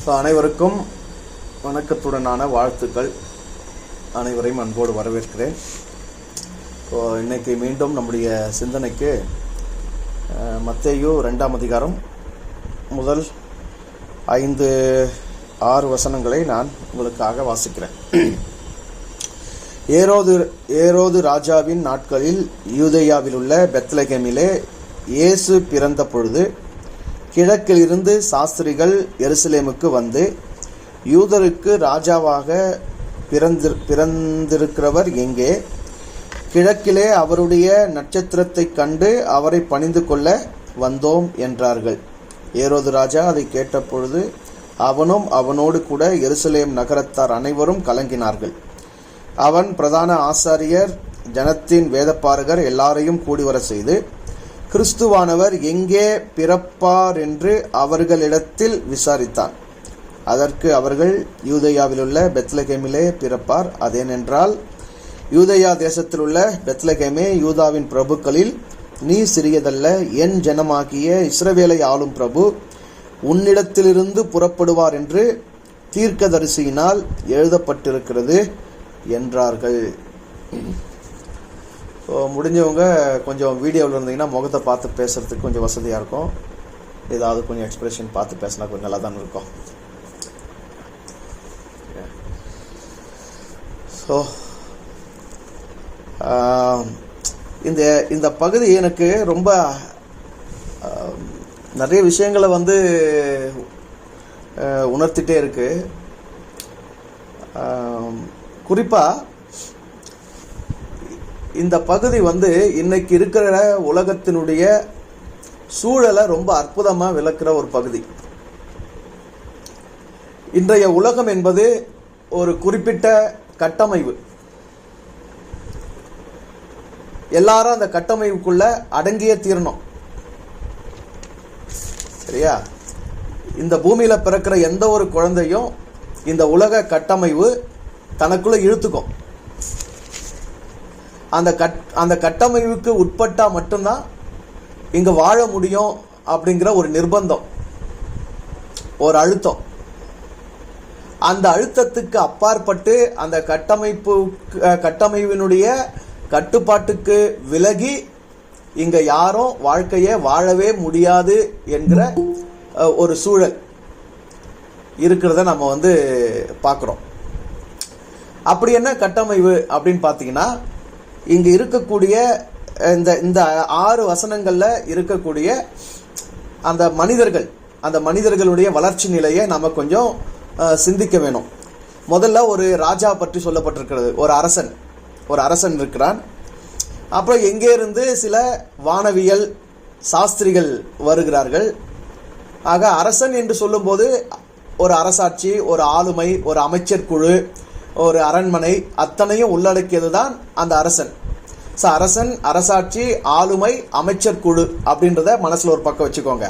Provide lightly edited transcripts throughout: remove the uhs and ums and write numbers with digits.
அனைவருக்கும் வணக்கத்துடனான வாழ்த்துக்கள். அனைவரையும் அன்போடு வரவேற்கிறேன். இன்னைக்கு மீண்டும் நம்முடைய சிந்தனைக்கு மத்தேயு 2ஆம் அதிகாரம் முதல் 5-6 வசனங்களை நான் உங்களுக்காக வாசிக்கிறேன். ஏரோது ராஜாவின் நாட்களில் யூதேயாவில் உள்ள பெத்லகேமிலே இயேசு பிறந்த பொழுது கிழக்கிலிருந்து சாஸ்திரிகள் எருசலேமுக்கு வந்து, யூதருக்கு ராஜாவாக பிறந்திருக்கிறவர் எங்கே? கிழக்கிலே அவருடைய நட்சத்திரத்தை கண்டு அவரை பணிந்து கொள்ள வந்தோம் என்றார்கள். ஏரோது ராஜா அதை கேட்டபொழுது அவனும் அவனோடு கூட எருசலேம் நகரத்தார் அனைவரும் கலங்கினார்கள். அவன் பிரதான ஆசாரியர், ஜனத்தின் வேதப்பாரகர் எல்லாரையும் கூடிவர செய்து, கிறிஸ்துவானவர் எங்கே பிறப்பார் என்று அவர்களிடத்தில் விசாரித்தான். அதற்கு அவர்கள், யூதேயாவிலுள்ள பெத்லகேமிலே பிறப்பார். அதேனென்றால், யூதேயா தேசத்தில் உள்ள பெத்லகேமே, யூதாவின் பிரபுக்களில் நீ சிறியதல்ல, என் ஜனமாகிய இஸ்ரவேலை ஆளும் பிரபு உன்னிடத்திலிருந்து புறப்படுவார் என்று தீர்க்கதரிசியினால் எழுதப்பட்டிருக்கிறது என்றார்கள். முடிஞ்சவங்க கொஞ்சம் வீடியோவில் இருந்தீங்கன்னா முகத்தை பார்த்து பேசுறதுக்கு கொஞ்சம் வசதியாக இருக்கும். ஏதாவது கொஞ்சம் எக்ஸ்பிரஷன் பார்த்து பேசினா கொஞ்சம் நல்லா தான் இருக்கும். ஸோ இந்த பகுதி எனக்கு ரொம்ப நிறைய விஷயங்களை உணர்த்திட்டே இருக்கு. குறிப்பாக இந்த பகுதி இன்னைக்கு இருக்கிற உலகத்தினுடைய சூழலை ரொம்ப அற்புதமாக விளக்குற ஒரு பகுதி. இன்றைய உலகம் என்பது ஒரு குறிப்பிட்ட கட்டமைப்பு. எல்லாரும் அந்த கட்டமைப்புக்குள்ள அடங்கியே தீரணும். சரியா? இந்த பூமியில பிறக்கிற எந்த ஒரு குழந்தையும் இந்த உலக கட்டமைப்பு தனக்குள்ள இழுத்துக்கும். அந்த கட்டமைப்புக்கு உட்பட்டா மட்டும்தான் இங்க வாழ முடியும் அப்படிங்கிற ஒரு நிர்பந்தம், ஒரு அழுத்தம். அந்த அழுத்தத்துக்கு அப்பாற்பட்டு அந்த கட்டமைப்பினுடைய கட்டுப்பாட்டுக்கு விலகி இங்க யாரும் வாழ்க்கையை வாழவே முடியாது என்கிற ஒரு சூழல் இருக்கிறத நம்ம பார்க்கிறோம். அப்படி என்ன கட்டமைப்பு அப்படின்னு பார்த்தீங்கன்னா, இங்க இருக்கக்கூடிய இந்த 6 வசனங்கள்ல இருக்கக்கூடிய அந்த மனிதர்களுடைய வளர்ச்சி நிலையை நம்ம கொஞ்சம் சிந்திக்க வேணும். முதல்ல ஒரு ராஜா பற்றி சொல்லப்பட்டிருக்கிறது. ஒரு அரசன் இருக்கிறான். அப்புறம் எங்கே இருந்து சில வானவியல் சாஸ்திரிகள் வருகிறார்கள். ஆக அரசன் என்று சொல்லும்போது ஒரு அரசாட்சி, ஒரு ஆளுமை, ஒரு அமைச்சர் குழு, ஒரு அரண்மனை, அத்தனையும் உள்ளடக்கியதுதான் அந்த அரசன். அரசன், அரசாட்சி, ஆளுமை, அமைச்சர் குழு அப்படின்றத மனசுல ஒரு பக்கம் வச்சுக்கோங்க.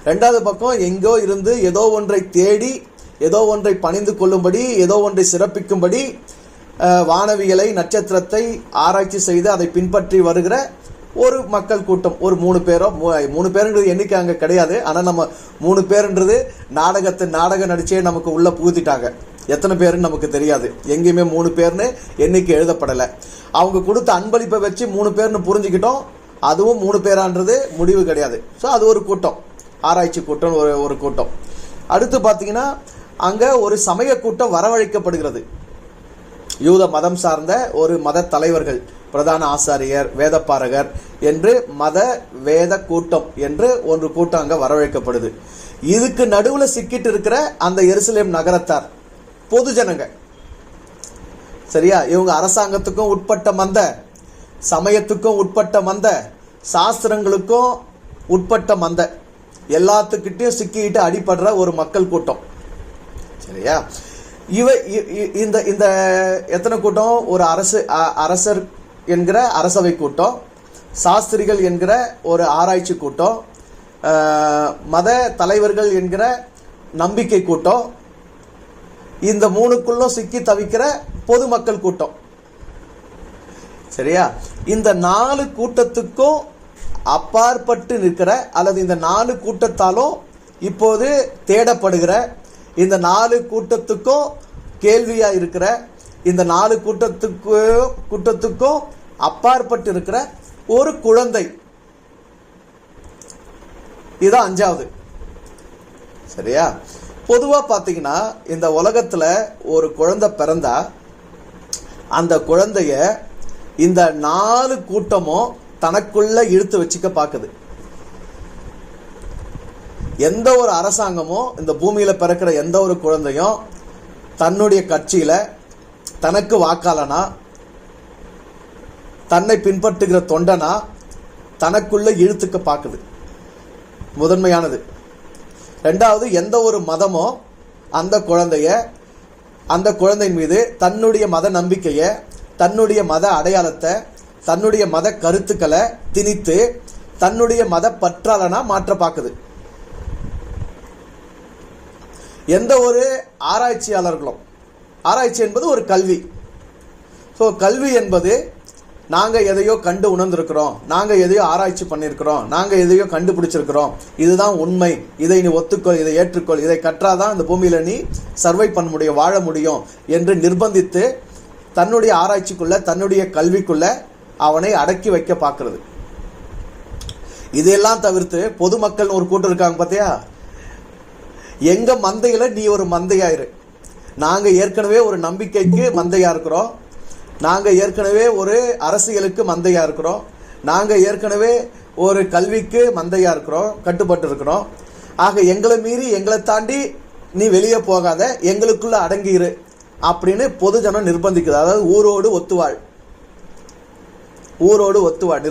ரெண்டாவது பக்கம், எங்கோ இருந்து ஏதோ ஒன்றை தேடி, ஏதோ ஒன்றை பணிந்து கொள்ளும்படி, ஏதோ ஒன்றை சிறப்பிக்கும்படி வானவியலை, நட்சத்திரத்தை ஆராய்ச்சி செய்து அதை பின்பற்றி வருகிற ஒரு மக்கள் கூட்டம். ஒரு 3 பேரோ, 3 பேருன்றது எண்ணிக்கை அங்கே கிடையாது. ஆனால் நம்ம 3 பேருன்றது நாடகம் நடிச்சே நமக்கு உள்ள புகுத்திட்டாங்க. எத்தனை பேருன்னு நமக்கு தெரியாது. எங்கேயுமே 3 பேர்னு எண்ணிக்கை எழுதப்படலை. அவங்க கொடுத்த அன்பளிப்பை வச்சு 3 பேர்னு புரிஞ்சுக்கிட்டோம். அதுவும் 3 பேரான்றது முடிவு கிடையாது. ஸோ அது ஒரு கூட்டம், ஆராய்ச்சி கூட்டம், ஒரு கூட்டம். அடுத்து பார்த்தீங்கன்னா, அங்கே ஒரு சமய கூட்டம் வரவழைக்கப்படுகிறது. யூத மதம் சார்ந்த ஒரு மத தலைவர்கள், பிரதான ஆசாரியர், வேதப்பாரகர் என்று வேத கூட்டம் என்று ஒரு கூட்டம் அங்கே வரவழைக்கப்படுது. இதுக்கு நடுவில் சிக்கிட்டு இருக்கிற அந்த எருசலேம் நகரத்தார், பொது ஜனங்க. சரியா? இவங்க அரசாங்கத்துக்கும் உட்பட்ட மந்த, சமயத்துக்கும் உட்பட்ட மந்த, சாஸ்திரங்களுக்கும் உட்பட்ட மந்த, எல்லாத்துக்கிட்டையும் சிக்கிட்டு அடிபடுற ஒரு மக்கள் கூட்டம். சரியா? இந்த எத்தனை கூட்டம்? ஒரு அரசர் என்கிற அரசவை கூட்டம், சாஸ்திரிகள் என்கிற ஒரு ஆராய்ச்சி கூட்டம், மத தலைவர்கள் என்கிற நம்பிக்கை கூட்டம், இந்த 3க்குள்ளும் சிக்கி தவிக்கிற பொதுமக்கள் கூட்டம். சரியா? இந்த 4 கூட்டத்துக்கும் அப்பாற்பட்டு நிற்கிற, அல்லது இந்த 4 கூட்டத்தாலும் இப்போது தேடப்படுகிற, இந்த 4 கூட்டத்துக்கும் கேள்வியா இருக்கிற, இந்த 4 கூட்டத்துக்கும் அப்பாற்பட்டு இருக்கிற ஒரு குழந்தை. இதுதான் 5வது. சரியா? பொதுவா பாத்தீங்கன்னா இந்த உலகத்துல ஒரு குழந்தை பிறந்தா அந்த குழந்தைய இந்த 4 கூட்டமும் தனக்குள்ள இழுத்து வச்சுக்க பாக்குது. எந்த ஒரு அரசாங்கமும் இந்த பூமியில பிறக்கிற எந்த ஒரு குழந்தையும் தன்னுடைய கட்சியில தனக்கு வாக்காளனா, தன்னை பின்பற்றுகிற தொண்டனா தனக்குள்ள இழுத்துக்க பாக்குது. முதன்மையானது. 2வது, எந்த ஒரு மதமோ அந்த குழந்தையின் மீது தன்னுடைய மத நம்பிக்கையை, தன்னுடைய மத அடையாளத்தை, தன்னுடைய மத கருத்துக்களை திணித்து தன்னுடைய மத பற்றாளனா மாற்ற பார்க்குது. எந்த ஒரு ஆராய்ச்சியாளர்களும், ஆராய்ச்சி என்பது ஒரு கல்வி. ஸோ கல்வி என்பது நாங்க எதையோ கண்டு உணர்ந்திருக்கிறோம், நாங்க எதையோ ஆராய்ச்சி பண்ணியிருக்கிறோம், நாங்க எதையோ கண்டுபிடிச்சிருக்கிறோம், இதுதான் உண்மை, இதை நீ ஒத்துக்கொள், இதை ஏற்றுக்கொள், இதை கற்றாதான் இந்த பூமியில நீ சர்வை பண்ண முடியும், வாழ முடியும் என்று நிர்பந்தித்து தன்னுடைய ஆராய்ச்சிக்குள்ள, தன்னுடைய கல்விக்குள்ள அவனை அடக்கி வைக்க பார்க்கிறது. இதெல்லாம் தவிர்த்து பொதுமக்கள் ஒரு கூட்டம் இருக்காங்க பார்த்தியா, எங்க மந்தையில நீ ஒரு மந்தையாயிரு, நாங்க ஏற்கனவே ஒரு நம்பிக்கைக்கு மந்தையா இருக்கிறோம், நாங்க ஏற்கனவே ஒரு அரசியலுக்கு மந்தையா இருக்கிறோம், நாங்க ஏற்கனவே ஒரு கல்விக்கு மந்தையா இருக்கிறோம், கட்டுப்பட்டு இருக்கிறோம். ஆக எங்களை மீறி, எங்களை தாண்டி நீ வெளியே போகாத, எங்களுக்குள்ள அடங்கிரு அப்படின்னு பொதுஜனம் நிர்பந்திக்குது. அதாவது ஊரோடு ஒத்துவாள், ஊரோடு ஒத்துவாள்.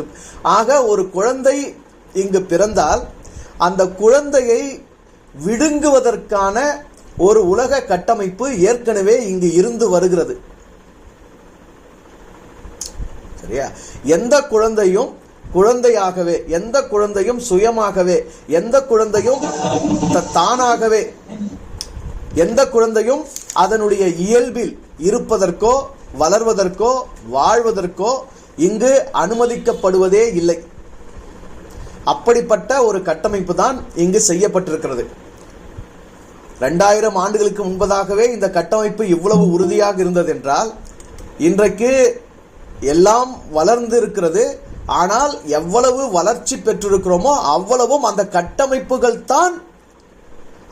ஆக ஒரு குழந்தை இங்கு பிறந்தால் அந்த குழந்தையை விழுங்குவதற்கான ஒரு உலக கட்டமைப்பு ஏற்கனவே இங்கு இருந்து வருகிறது. சரியா? எந்த குழந்தையும் குழந்தையாகவே, எந்த குழந்தையும் சுயமாகவே, எந்த குழந்தையும் தானாகவே, எந்த குழந்தையும் அதனுடைய இயல்பில் இருப்பதற்கோ வளர்வதற்கோ வாழ்வதற்கோ இங்கு அனுமதிக்கப்படுவதே இல்லை. அப்படிப்பட்ட ஒரு கட்டமைப்பு தான் இங்கு செய்யப்பட்டிருக்கிறது. 2000 ஆண்டுகளுக்கு முன்பதாகவே இந்த கட்டமைப்பு இவ்வளவு உறுதியாக இருந்தது என்றால் இன்றைக்கு எல்லாம் வளர்ந்து இருக்கிறது. ஆனால் எவ்வளவு வளர்ச்சி பெற்றிருக்கிறோமோ அவ்வளவும் அந்த கட்டமைப்புகள் தான்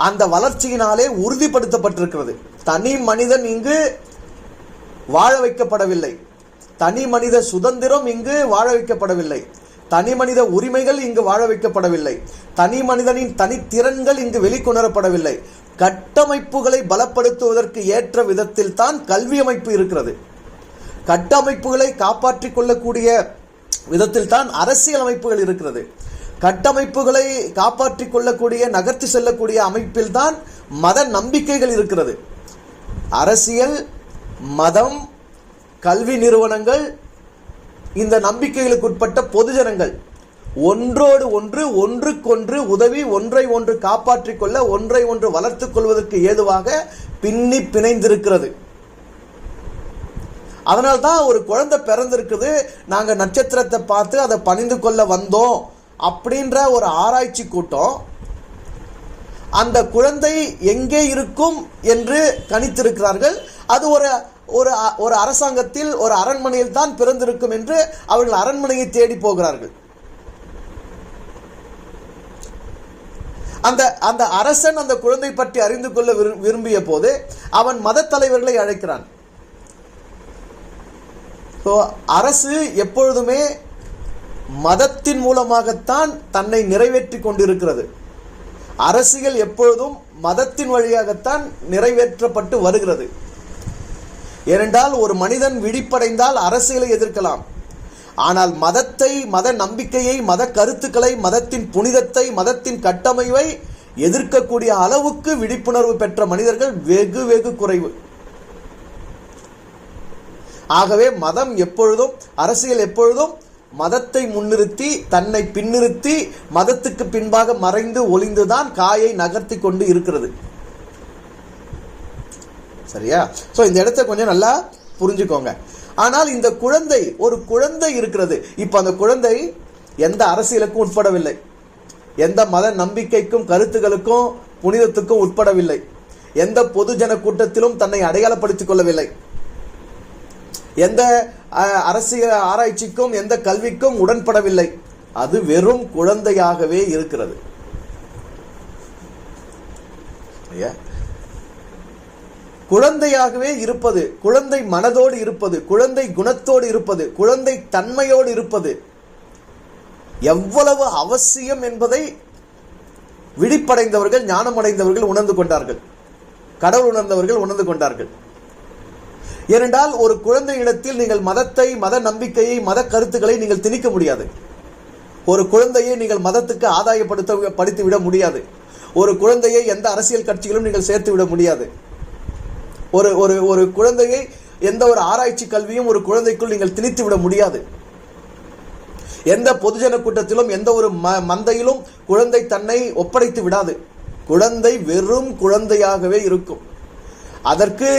அந்த வளர்ச்சியினாலே உறுதிப்படுத்தப்பட்டிருக்கிறது. தனி மனிதன் இங்கு வாழ வைக்கப்படவில்லை, தனி மனித சுதந்திரம் இங்கு வாழ வைக்கப்படவில்லை, தனி மனித உரிமைகள் இங்கு வாழ வைக்கப்படவில்லை, தனி மனிதனின் தனித்திறன்கள் இங்கு வெளிக்கொணரப்படவில்லை. கட்டமைப்புகளை பலப்படுத்துவதற்கு ஏற்ற விதத்தில் தான் கல்வி அமைப்பு இருக்கிறது. கட்டமைப்புகளை காப்பாற்றிக் கொள்ளக்கூடிய விதத்தில் தான் அரசியல் அமைப்புகள் இருக்கிறது. கட்டமைப்புகளை காப்பாற்றிக் கொள்ளக்கூடிய, நகர்த்தி செல்லக்கூடிய அமைப்பில் தான் மத நம்பிக்கைகள் இருக்கிறது. அரசியல், மதம், கல்வி நிறுவனங்கள், இந்த நம்பிக்கைகளுக்கு உட்பட்ட பொதுஜனங்கள் ஒன்றோடு ஒன்று, ஒன்றுக்கொன்று உதவி, ஒன்றை ஒன்று காப்பாற்றிக் கொள்ள, ஒன்றை ஒன்று வளர்த்துக் கொள்வதற்கு ஏதுவாக பின்னி பிணைந்திருக்கிறது. அதனால்தான் ஒரு குழந்தை பிறந்திருக்குது, நாங்க நட்சத்திரத்தை பார்த்து அதை பணிந்து கொள்ள வந்தோம் அப்படின்ற ஒரு ஆராய்ச்சி கூட்டம் அந்த குழந்தை எங்கே இருக்கும் என்று கணித்திருக்கிறார்கள். அது ஒரு அரசாங்கத்தில், ஒரு அரண்மனையில் தான் பிறந்திருக்கும் என்று அவர்கள் அரண்மனையை தேடி போகிறார்கள். அந்த அரசன் அந்த குழந்தை பற்றி அறிந்து கொள்ள விரும்பிய போது அவன் மத தலைவர்களை அழைக்கிறான். அரசு எப்பொழுதுமே மதத்தின் மூலமாகத்தான் தன்னை நிறைவேற்றி கொண்டிருக்கிறது. அரசியல் எப்பொழுதும் மதத்தின் வழியாகத்தான் நிறைவேற்றப்பட்டு வருகிறது. ஏனென்றால் ஒரு மனிதன் விழிப்படைந்தால் அரசியலை எதிர்க்கலாம். ஆனால் மதத்தை, மத நம்பிக்கையை, மத கருத்துக்களை, மதத்தின் புனிதத்தை, மதத்தின் கட்டமைப்பை எதிர்க்கக்கூடிய அளவுக்கு விழிப்புணர்வு பெற்ற மனிதர்கள் வெகு வெகு குறைவு. ஆகவே மதம் எப்பொழுதும், அரசியல் எப்பொழுதும் மதத்தை முன்னிறுத்தி, தன்னை பின்னிறுத்தி, மதத்துக்கு பின்பாக மறைந்து ஒளிந்துதான் காயை நகர்த்தி கொண்டு இருக்கிறது. சரியா? சோ இந்த இடத்தை கொஞ்சம் நல்லா புரிஞ்சுக்கோங்க. ஆனால் இந்த குழந்தை, ஒரு குழந்தை இருக்கிறது. இப்ப அந்த குழந்தை எந்த அரசியலுக்கும் உட்படவில்லை, எந்த மத நம்பிக்கைக்கும், கருத்துக்களுக்கும், புனிதத்துக்கும் உட்படவில்லை. எந்த பொதுஜன கூட்டத்திலும் தன்னை அடையாளப்படுத்திக் கொள்ளவில்லை. எந்த அரசியல் ஆராய்ச்சிக்கும் எந்த கல்விக்கும் உடன்படவில்லை. அது வெறும் குழந்தையாகவே இருக்கிறது. குழந்தையாகவே இருப்பது, குழந்தை மனதோடு இருப்பது, குழந்தை குணத்தோடு இருப்பது, குழந்தை தன்மையோடு இருப்பது எவ்வளவு அவசியம் என்பதை விழிப்படைந்தவர்கள், ஞானமடைந்தவர்கள் உணர்ந்து கொண்டார்கள். கடவுள் உணர்ந்தவர்கள் உணர்ந்து கொண்டார்கள். ஏனென்றால் ஒரு குழந்தையிடத்தில் நீங்கள் மதத்தை, மத நம்பிக்கையை, மத கருத்துக்களை நீங்கள் திணிக்க முடியாது. ஒரு குழந்தையை நீங்கள் மதத்துக்கு ஆதாயப்படுத்தி விட முடியாது. ஒரு குழந்தையை எந்த அரசியல் கட்சிகளும் நீங்கள் சேர்த்து விட முடியாது. ஒரு ஒரு ஒரு குழந்தையை எந்த ஒரு ஆராய்ச்சி கல்வியும் ஒரு குழந்தைக்குள் நீங்கள் திணித்து விட முடியாது. எந்த பொதுஜன கூட்டத்திலும் எந்த ஒரு மந்தையிலும் குழந்தை தன்னை ஒப்படைத்து விடாது. குழந்தை வெறும் குழந்தையாகவே இருக்கும். அதற்கு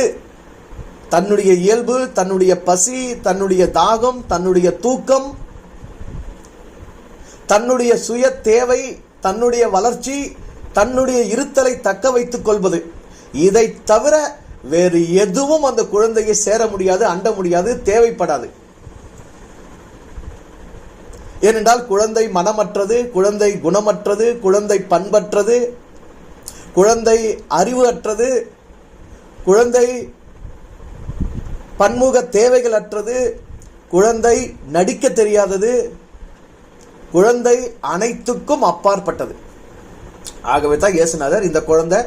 தன்னுடைய இயல்பு, தன்னுடைய பசி, தன்னுடைய தாகம், தன்னுடைய தூக்கம், தன்னுடைய சுய தேவை, தன்னுடைய வளர்ச்சி, தன்னுடைய இருத்தலை தக்க வைத்துக் கொள்வது, இதை தவிர வேறு எதுவும் அந்த குழந்தையை சேர முடியாது, அண்ட முடியாது, தேவைப்படாது. ஏனென்றால் குழந்தை மனமற்றது, குழந்தை குணமற்றது, குழந்தை பண்பற்றது, குழந்தை அறிவு அற்றது, குழந்தை பன்முக தேவைகள் அற்றது, குழந்தை நடிக்க தெரியாதது, குழந்தை அனைத்துக்கும் அப்பாற்பட்டது. ஆகவே தான் இயேசுநாதர் இந்த குழந்தை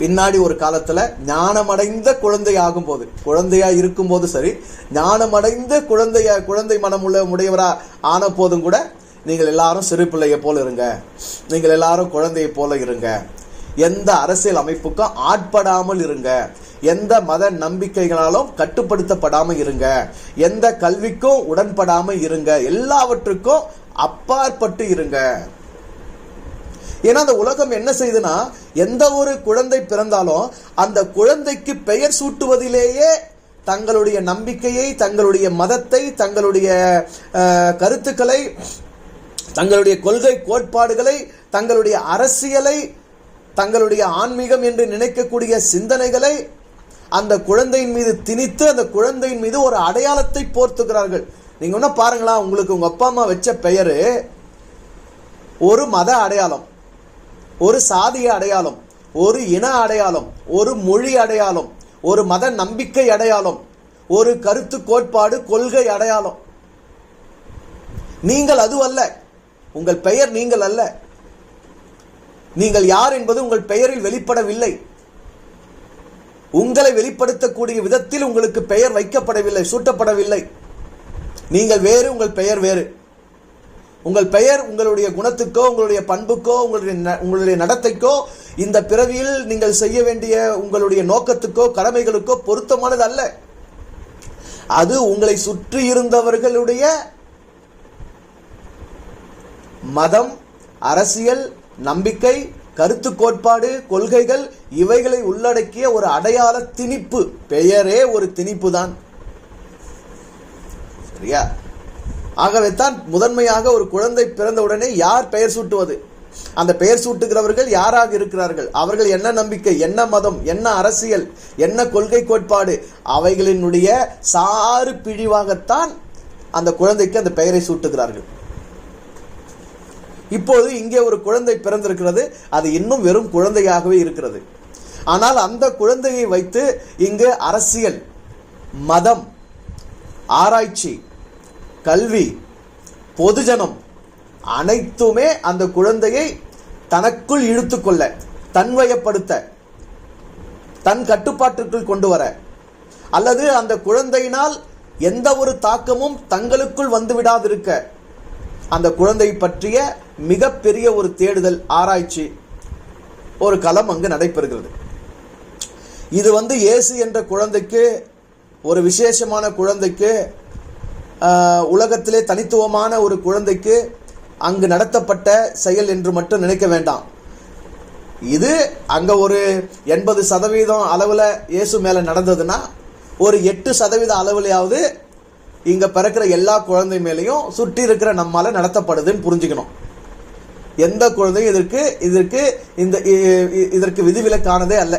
பின்னாடி ஒரு காலத்துல ஞானமடைந்த குழந்தை ஆகும் போது, குழந்தையா இருக்கும் போது சரி, ஞானமடைந்த குழந்தை மனம் உடையவரா ஆன போதும் கூட, நீங்கள் எல்லாரும் சிறு பிள்ளையை போல இருங்க, நீங்கள் எல்லாரும் குழந்தையை போல இருங்க, எந்த அரசியல் அமைப்புக்கும் ஆட்படாமல் இருங்க, எந்த மத நம்பிக்கைகளாலும் கட்டுப்படுத்தப்படாமல் இருங்க, எந்த கல்விக்கும் உடன்படாமல் இருங்க, எல்லாவற்றுக்கும் அப்பாற்பட்டு இருங்க. ஏன்னா அந்த உலகம் என்ன செய்யுதுன்னா, எந்த ஒரு குழந்தை பிறந்தாலும் அந்த குழந்தைக்கு பெயர் சூட்டுவதிலேயே தங்களுடைய நம்பிக்கையை, தங்களுடைய மதத்தை, தங்களுடைய கருத்துக்களை, தங்களுடைய கொள்கை கோட்பாடுகளை, தங்களுடைய அரசியலை, தங்களுடைய ஆன்மீகம் என்று நினைக்கக்கூடிய சிந்தனைகளை அந்த குழந்தையின் மீது திணித்து அந்த குழந்தையின் மீது ஒரு அடையாளத்தை போர்த்துகிறார்கள். நீங்க ஒன்ன பாருங்களா, உங்களுக்கு உங்க அப்பா அம்மா வச்ச பெயரு ஒரு மத அடையாளம், ஒரு சாதிய அடையாளம், ஒரு இன அடையாளம், ஒரு மொழி அடையாளம், ஒரு மத நம்பிக்கை அடையாளம், ஒரு கருத்து கோட்பாடு கொள்கை அடையாளம். நீங்கள் அது அல்ல, உங்கள் பெயர் நீங்கள் அல்ல. நீங்கள் யார் என்பது உங்கள் பெயரில் வெளிப்படவில்லை. உங்களை வெளிப்படுத்தக்கூடிய விதத்தில் உங்களுக்கு பெயர் வைக்கப்படவில்லை, சூட்டப்படவில்லை. நீங்கள் வேறு, உங்கள் பெயர் வேறு. உங்கள் பெயர் உங்களுடைய குணத்துக்கோ, உங்களுடைய பண்புக்கோ, உங்களுடைய நடத்தைக்கோ, இந்த பிறவியில் நீங்கள் செய்ய வேண்டிய உங்களுடைய நோக்கத்துக்கோ கடமைகளுக்கோ பொருத்தமானது அல்ல. அது உங்களை சுற்றி இருந்தவர்களுடைய மதம், அரசியல், நம்பிக்கை, கருத்து கோட்பாடு, கொள்கைகள், இவைகளை உள்ளடக்கிய ஒரு அடையாள திணிப்பு. பெயரே ஒரு திணிப்பு தான். சரியா? ஆகவே தான் முதன்மையாக ஒரு குழந்தை பிறந்த உடனே யார் பெயர் சூட்டுவது, அந்த பெயர் சூட்டுகிறவர்கள் யாராக இருக்கிறார்கள், அவர்கள் என்ன நம்பிக்கை, என்ன மதம், என்ன அரசியல், என்ன கொள்கை கோட்பாடு, அவைகளினுடைய சாறு பிழிவாகத்தான் அந்த குழந்தைக்கு அந்த பெயரை சூட்டுகிறார்கள். இப்போது இங்கே ஒரு குழந்தை பிறந்திருக்கிறது, அது இன்னும் வெறும் குழந்தையாகவே இருக்கிறது. ஆனால் அந்த குழந்தையை வைத்து இங்கு அரசியல், மதம், ஆராய்ச்சி, கல்வி, பொதுஜனம் அனைத்துமே அந்த குழந்தையை தனக்குள் இழுத்துக்கொள்ள, தன்வயப்படுத்த, தன் கட்டுப்பாட்டிற்குள் கொண்டு வர, அல்லது அந்த குழந்தையினால் எந்த ஒரு தாக்கமும் தங்களுக்குள் வந்துவிடாதிருக்க அந்த குழந்தை பற்றிய மிகப்பெரிய ஒரு தேடுதல், ஆராய்ச்சி, ஒரு களம் அங்கு நடைபெறுகிறது. இது இயேசு என்ற குழந்தைக்கு, ஒரு விசேஷமான குழந்தைக்கு, உலகத்திலே தனித்துவமான ஒரு குழந்தைக்கு அங்கு நடத்தப்பட்ட செயல் என்று மட்டும் நினைக்க வேண்டாம். இது அங்க ஒரு 80% அளவுல இயேசு மேல நடந்ததுன்னா, ஒரு 8% அளவுலையாவது இங்க பிறக்கிற எல்லா குழந்தை மேலையும் சுற்றி இருக்கிற நம்மால நடத்தப்படுதுன்னு புரிஞ்சுக்கணும். எந்த குழந்தையும் இதற்கு விதிவிலக்கானதே அல்ல.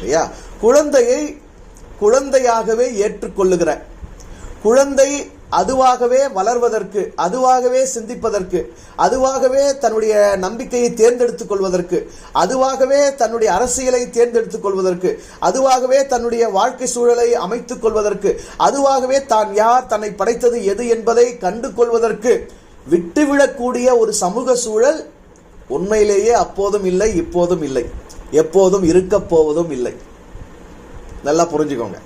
சரியா? குழந்தையை குழந்தையாகவே ஏற்றுக்கொள்ளுகிற, குழந்தை அதுவாகவே வளர்வதற்கு, அதுவாகவே சிந்திப்பதற்கு, அதுவாகவே தன்னுடைய நம்பிக்கையை தேர்ந்தெடுத்துக் கொள்வதற்கு, அதுவாகவே தன்னுடைய அரசியலை தேர்ந்தெடுத்துக் கொள்வதற்கு, அதுவாகவே தன்னுடைய வாழ்க்கை சூழலை அமைத்துக் கொள்வதற்கு, அதுவாகவே தான் யார், தன்னை படைத்தது எது என்பதை கண்டு கொள்வதற்கு விட்டுவிடக்கூடிய ஒரு சமூக சூழல் உண்மையிலேயே அப்போதும் இல்லை, இப்போதும் இல்லை, எப்போதும் இருக்க போவதும் இல்லை. நல்லா புரிஞ்சுக்கோங்க.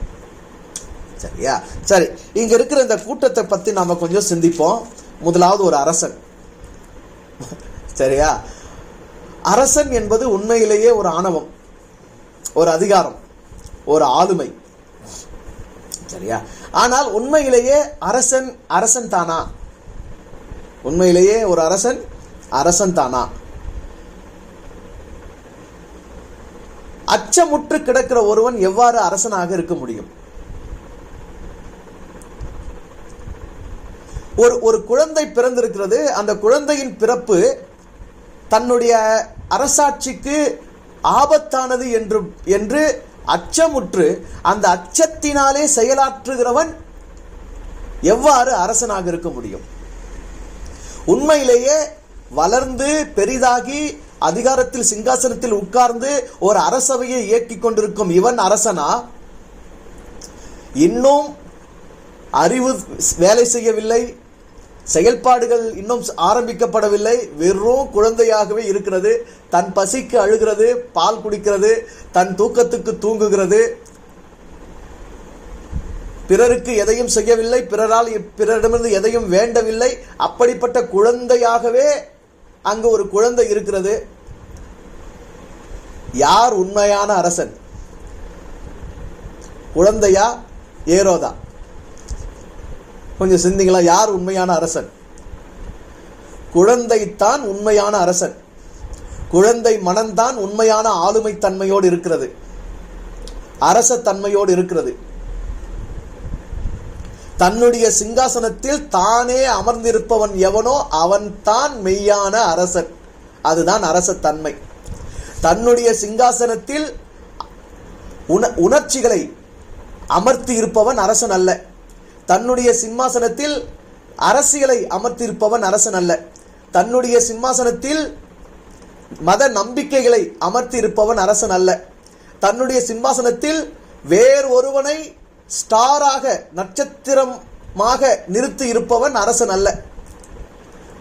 சரியா? சரி, இங்க இருக்கிற இந்த கூட்டத்தை பத்தி நாம கொஞ்சம் சிந்திப்போம். முதலாவது ஒரு அரசன். சரியா? அரசன் என்பது உண்மையிலேயே ஒரு ஆணவம், ஒரு அதிகாரம், ஒரு ஆளுமை. சரியா? ஆனால் உண்மையிலேயே அரசன் அரசன் தானா? உண்மையிலேயே ஒரு அரசன் அரசன் தானா? அச்சமுற்று கிடக்கிற ஒருவன் எவ்வாறு அரசனாக இருக்க முடியும்? ஒரு குழந்தை பிறந்திருக்கிறது. அந்த குழந்தையின் பிறப்பு தன்னுடைய அரசாட்சிக்கு ஆபத்தானது என்று அச்சமுற்று அந்த அச்சத்தினாலே செயலாற்றுகிறவன் எவ்வாறு அரசனாக இருக்க முடியும்? உண்மையிலேயே வளர்ந்து பெரிதாகி அதிகாரத்தில் சிங்காசனத்தில் உட்கார்ந்து ஒரு அரசவையை இயக்கிக் கொண்டிருக்கும் இவன் அரசனா? இன்னும் அறிவு வேலை செய்யவில்லை, செயல்பாடுகள் இன்னும் ஆரம்பிக்கப்படவில்லை, வெறும் குழந்தையாகவே இருக்கிறது. தன் பசிக்கு அழுகிறது, பால் குடிக்கிறது, தன் தூக்கத்துக்கு தூங்குகிறது, பிறருக்கு எதையும் செய்யவில்லை, பிறரிடமிருந்து எதையும் வேண்டவில்லை. அப்படிப்பட்ட குழந்தையாகவே அங்கு ஒரு குழந்தை இருக்கிறது. யார் உண்மையான அரசன்? குழந்தையா, ஏரோதா? கொஞ்சம் சிந்திங்களா. யார் உண்மையான அரசன்? குழந்தைத்தான் உண்மையான அரசன். குழந்தை மனம்தான் உண்மையான ஆளுமை தன்மையோடு இருக்கிறது, அரச தன்மையோடு இருக்கிறது. தன்னுடைய சிங்காசனத்தில் தானே அமர்ந்திருப்பவன் எவனோ அவன் தான் மெய்யான அரசன். அதுதான் அரச தன்மை. தன்னுடைய சிங்காசனத்தில் உணர்ச்சிகளை அமர்த்தி இருப்பவன் அரசன் அல்ல. தன்னுடைய சிம்மாசனத்தில் அரசியலை அமர்த்தியிருப்பவன் அரசன் அல்ல. தன்னுடைய சிம்மாசனத்தில் மத நம்பிக்கைகளை அமர்த்தி இருப்பவன் அரசன் அல்ல. தன்னுடைய சிம்மாசனத்தில் வேறு ஒருவனை ஸ்டாராக, நட்சத்திரமாக நிறுத்தி இருப்பவன் அரசன் அல்ல.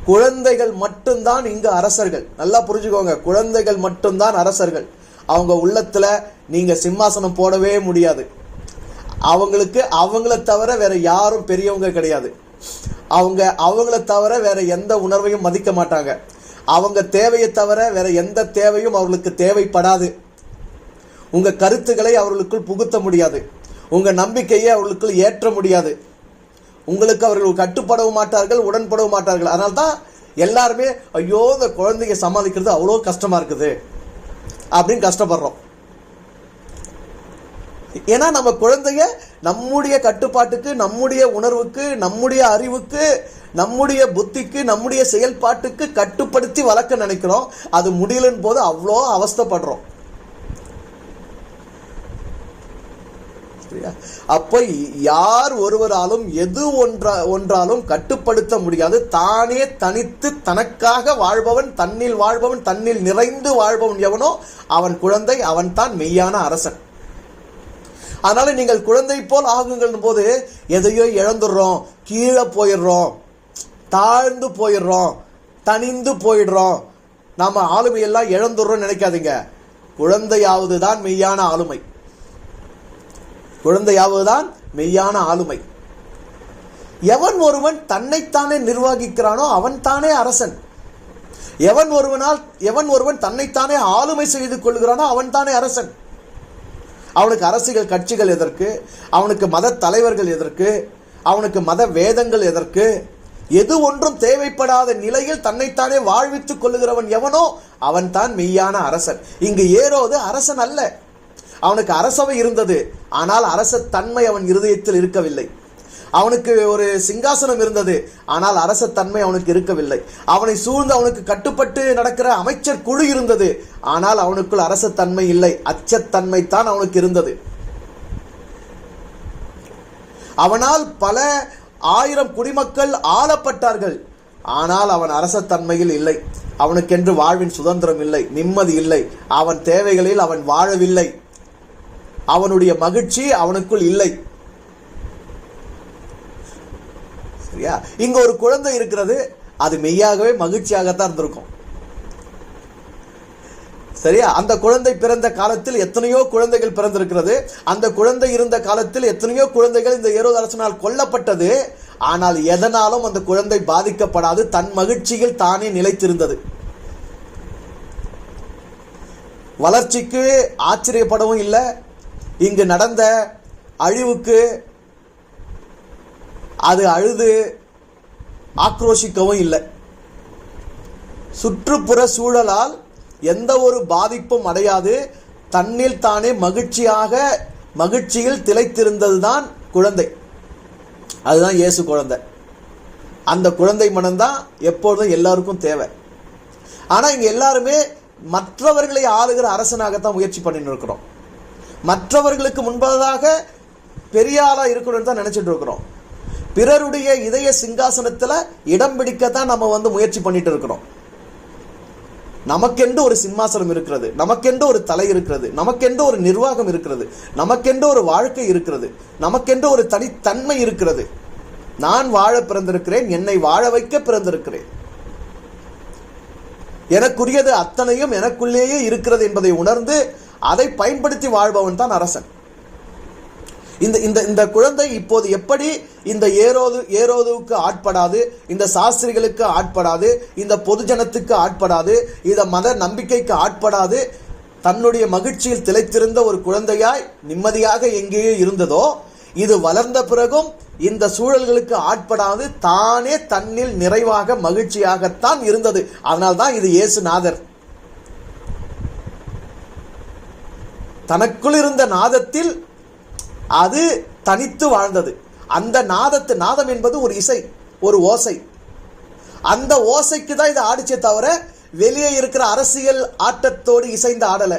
குழந்தைகள் மட்டும்தான் இங்கு அரசர்கள். நல்லா புரிஞ்சுக்கோங்க. குழந்தைகள் மட்டும்தான் அரசர்கள். அவங்க உள்ளத்துல நீங்க சிம்மாசனம் போடவே முடியாது. அவங்களுக்கு அவங்கள தவிர வேற யாரும் பெரியவங்க கிடையாது. அவங்கள தவிர வேற எந்த உணர்வையும் மதிக்க மாட்டாங்க. அவங்க தேவையை தவிர வேற எந்த தேவையும் அவர்களுக்கு தேவைப்படாது. உங்க கருத்துக்களை அவர்களுக்குள் புகுத்த முடியாது. உங்க நம்பிக்கையை அவர்களுக்குள் ஏற்ற முடியாது. உங்களுக்கு அவர்கள் கட்டுப்படவும் மாட்டார்கள், உடன்படவும் மாட்டார்கள். அதனால்தான் எல்லாருமே ஐயோ இந்த குழந்தைய சமாளிக்கிறது அவ்வளோ கஷ்டமா இருக்குது அப்படின்னு கஷ்டப்படுறோம். ஏன்னா நம்ம குழந்தைய நம்முடைய கட்டுப்பாட்டுக்கு, நம்முடைய உணர்வுக்கு, நம்முடைய அறிவுக்கு, நம்முடைய புத்திக்கு, நம்முடைய செயல்பாட்டுக்கு கட்டுப்படுத்தி வளர்க்க நினைக்கிறோம். அது முடியலன்னு போது அவ்வளோ அவஸ்தைப்படுறோம். அப்ப யார் ஒருவராலும் எது ஒன்றாலும் கட்டுப்படுத்த முடியாது. தானே தனித்து தனக்காக வாழ்பவன், தன்னில் வாழ்பவன், தன்னில் நிறைந்து வாழ்பவன் எவனோ அவன் குழந்தை, அவன் தான் மெய்யான அரசன். அதனால நீங்கள் குழந்தை போல் ஆகுங்கள் போது எதையோ இழந்துடுறோம், கீழே போயிடுறோம், தாழ்ந்து போயிடுறோம், தனிந்து போயிடுறோம், நாம ஆளுமையெல்லாம் இழந்துடுறோம் நினைக்காதீங்க. குழந்தையாவதுதான் மெய்யான ஆளுமை. குழந்தையாவதுதான் மெய்யான ஆளுமை. எவன் ஒருவன் தன்னைத்தானே நிர்வகிக்கிறானோ அவன் தானே அரசன். எவன் ஒருவன் தன்னைத்தானே ஆளுமை செய்து கொள்கிறானோ அவன் தானே அரசன். அவனுக்கு அரசியல் கட்சிகள் எதற்கு? அவனுக்கு மத தலைவர்கள் எதற்கு? அவனுக்கு மத வேதங்கள் எதற்கு? எது ஒன்றும் தேவைப்படாத நிலையில் தன்னைத்தானே வாழ்வித்துக் கொள்ளுகிறவன் எவனோ அவன் தான் மெய்யான அரசன். இங்கு ஏரோது அரசன் அல்ல. அவனுக்கு அரசவை இருந்தது, ஆனால் அரச தன்மை அவன் இருதயத்தில் இருக்கவில்லை. அவனுக்கு ஒரு சிங்காசனம் இருந்தது, ஆனால் அரசத்தன்மை அவனுக்கு இருக்கவில்லை. அவனை சூழ்ந்து அவனுக்கு கட்டுப்பட்டு நடக்கிற அமைச்சர் குழு இருந்தது, ஆனால் அவனுக்குள் அரசத்தன்மை இல்லை, அச்சத்தன்மை தான் அவனுக்கு இருந்தது. அவனால் பல 1000 குடிமக்கள் ஆளப்பட்டார்கள், ஆனால் அவன் அரசத்தன்மையில் இல்லை. அவனுக்கென்று வாழ்வின் சுதந்திரம் இல்லை, நிம்மதி இல்லை, அவன் தேவைகளில் அவன் வாழவில்லை, அவனுடைய மகிழ்ச்சி அவனுக்குள் இல்லை. சரியா? இங்க ஒரு குழந்தை இருக்கிறது, அது மெய்யாகவே மகிழ்ச்சியாகத்தான் இருந்திருக்கும். சரியா? அந்த குழந்தை பிறந்த காலத்தில் எத்தனையோ குழந்தைகள் பிறந்திருக்கிறது. அந்த குழந்தை இருந்த காலத்தில் எத்தனையோ குழந்தைகள் இந்த ஏரோது அரசனால் கொல்லப்பட்டது. ஆனால் எதனாலும் அந்த குழந்தை பாதிக்கப்படாது, தன் மகிழ்ச்சியில் தானே நிலைத்திருந்தது. வளர்ச்சிக்கு ஆச்சரியப்படவும் இல்லை, இங்கு நடந்த அழிவுக்கு அது அழுது ஆக்ரோஷிக்கவும் இல்லை. சுற்றுப்புற சூழலால் எந்த ஒரு பாதிப்பும் அடையாது, தன்னில் தானே மகிழ்ச்சியில் திளைத்திருந்ததுதான் குழந்தை. அதுதான் இயேசு குழந்தை. அந்த குழந்தை மனம்தான் எப்பொழுதும் எல்லாருக்கும் தேவை. ஆனா இங்க எல்லாருமே மற்றவர்களை ஆளுகிற அரசனாகத்தான் முயற்சி பண்ணிட்டு இருக்கிறோம். மற்றவர்களுக்கு முன்பதாக பெரிய ஆளா இருக்கணும்னு தான் நினைச்சிட்டு இருக்கிறோம். பிறருடைய இதய சிங்காசனத்துல இடம் பிடிக்கத்தான் நம்ம முயற்சி பண்ணிட்டு இருக்கிறோம். நமக்கென்று ஒரு சிம்மாசனம் இருக்கிறது, நமக்கென்று ஒரு தலை இருக்கிறது, நமக்கென்று ஒரு நிர்வாகம் இருக்கிறது, நமக்கென்று ஒரு வாழ்க்கை இருக்கிறது, நமக்கென்று ஒரு தனித்தன்மை இருக்கிறது. நான் வாழ பிறந்திருக்கிறேன், என்னை வாழ வைக்க பிறந்திருக்கிறேன், எனக்குரியது அத்தனையும் எனக்குள்ளேயே இருக்கிறது என்பதை உணர்ந்து அதை பயன்படுத்தி வாழ்பவன் தான் அரசன். இந்த குழந்தை இப்போது எப்படி இந்த ஏரோதுவுக்கு ஆட்படாது, இந்த சாஸ்திரிகளுக்கு ஆட்படாது, இந்த பொதுஜனத்துக்கு ஆட்படாது, இந்த மத நம்பிக்கைக்கு ஆட்படாது, தன்னுடைய மகிழ்ச்சியில் திளைத்திருந்த ஒரு குழந்தையாய் நிம்மதியாக எங்கேயோ இருந்ததோ, இது வளர்ந்த பிறகும் இந்த சூழல்களுக்கு ஆட்படாது, தானே தன்னில் நிறைவாக மகிழ்ச்சியாகத்தான் இருந்தது. அதனால்தான் இது இயேசுநாதர். தனக்குள் இருந்த நாதத்தில் அது தனித்து வாழ்ந்தது. அந்த நாதம் என்பது ஒரு இசை, ஒரு ஓசை. அந்த ஓசைக்கு தான் இது ஆடிச்சே தவிர வெளியே இருக்கிற அரசியல் ஆட்டத்தோடு இசைந்து ஆடல,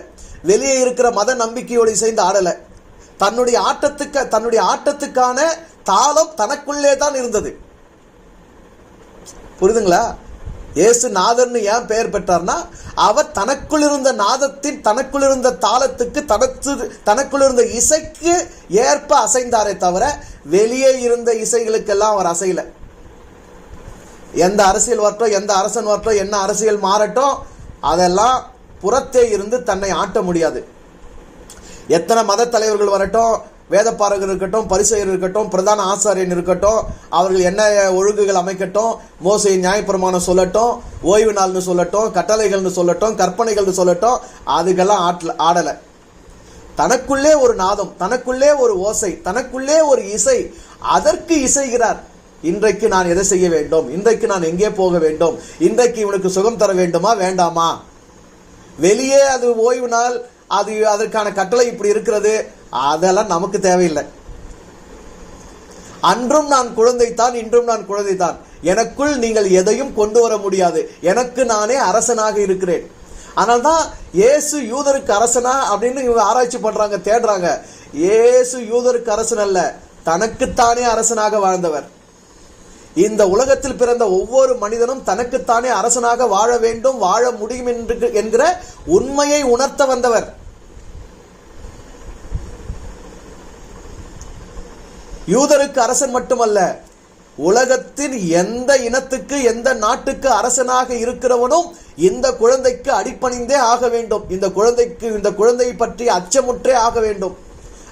வெளியே இருக்கிற மத நம்பிக்கையோடு இசைந்து ஆடல. தன்னுடைய ஆட்டத்துக்கான தாளம் தனக்குள்ளே தான் இருந்தது. புரியுதுங்களா? இயேசு நாதர்னு ஏன் பெயர் பெற்றார்னா, அவர் தனக்குள் இருந்த நாதத்தின், தனக்குள் இருந்த தாளத்துக்கு, தனக்குள் இருந்த இசைக்கு ஏற்ப அசைந்தாரே தவிர வெளியே இருந்த இசைகளுக்கெல்லாம் அவர் அசையல. எந்த அரசியல் வரட்டும், எந்த அரசன் வரட்டும், என்ன அரசியல் மாறட்டும், அதெல்லாம் புறத்தே இருந்து தன்னை ஆட்ட முடியாது. எத்தனை மத தலைவர்கள் வரட்டும், வேதப்பாரகர் இருக்கட்டும், பரிசேயர் இருக்கட்டும், பிரதான ஆசாரியன் இருக்கட்டும், அவர்கள் என்ன ஒழுங்குகள் அமைக்கட்டும், மோசே நியாயப்பிரமாணம் சொல்லட்டும், ஓய்வு நாள்னு சொல்லட்டும், கட்டளைகள்னு சொல்லட்டும், கற்பனைகள்னு சொல்லட்டும், அதுக்கெல்லாம் ஆடலை. தனக்குள்ளே ஒரு நாதம், தனக்குள்ளே ஒரு ஓசை, தனக்குள்ளே ஒரு இசை, அதற்கு இசைகிறார். இன்றைக்கு நான் எதை செய்ய வேண்டும், இன்றைக்கு நான் எங்கே போக வேண்டும், இன்றைக்கு இவனுக்கு சுகம் தர வேண்டுமா வேண்டாமா, வெளியே அது ஓய்வு நாள், அதற்கான கட்டளை இப்படி இருக்கிறது, அதெல்லாம் நமக்கு தேவையில்லை. அன்றும் நான் குழந்தைத்தான், இன்றும் நான் குழந்தைத்தான், எனக்குள் நீங்கள் எதையும் கொண்டு வர முடியாது, எனக்கு நானே அரசனாக இருக்கிறேன். ஆனால் தான் இயேசு யூதருக்கு அரசனா அப்படின்னு இவங்க ஆராய்ச்சி பண்றாங்க, தேடுறாங்க. இயேசு யூதருக்கு அரசன் அல்ல, தனக்குத்தானே அரசனாக வாழ்ந்தவர். இந்த உலகத்தில் பிறந்த ஒவ்வொரு மனிதனும் தனக்குத்தானே அரசனாக வாழ வேண்டும், வாழ முடியும் என்கிற உண்மையை உணர்த்த வந்தவர். யூதருக்கு அரசன் மட்டுமல்ல, உலகத்தின் எந்த இனத்துக்கு, எந்த நாட்டுக்கு அரசனாக இருக்கிறவனும் இந்த குழந்தைக்கு அடிபணிந்தே ஆக வேண்டும். இந்த குழந்தையை பற்றி அச்சமுற்றே ஆக வேண்டும்.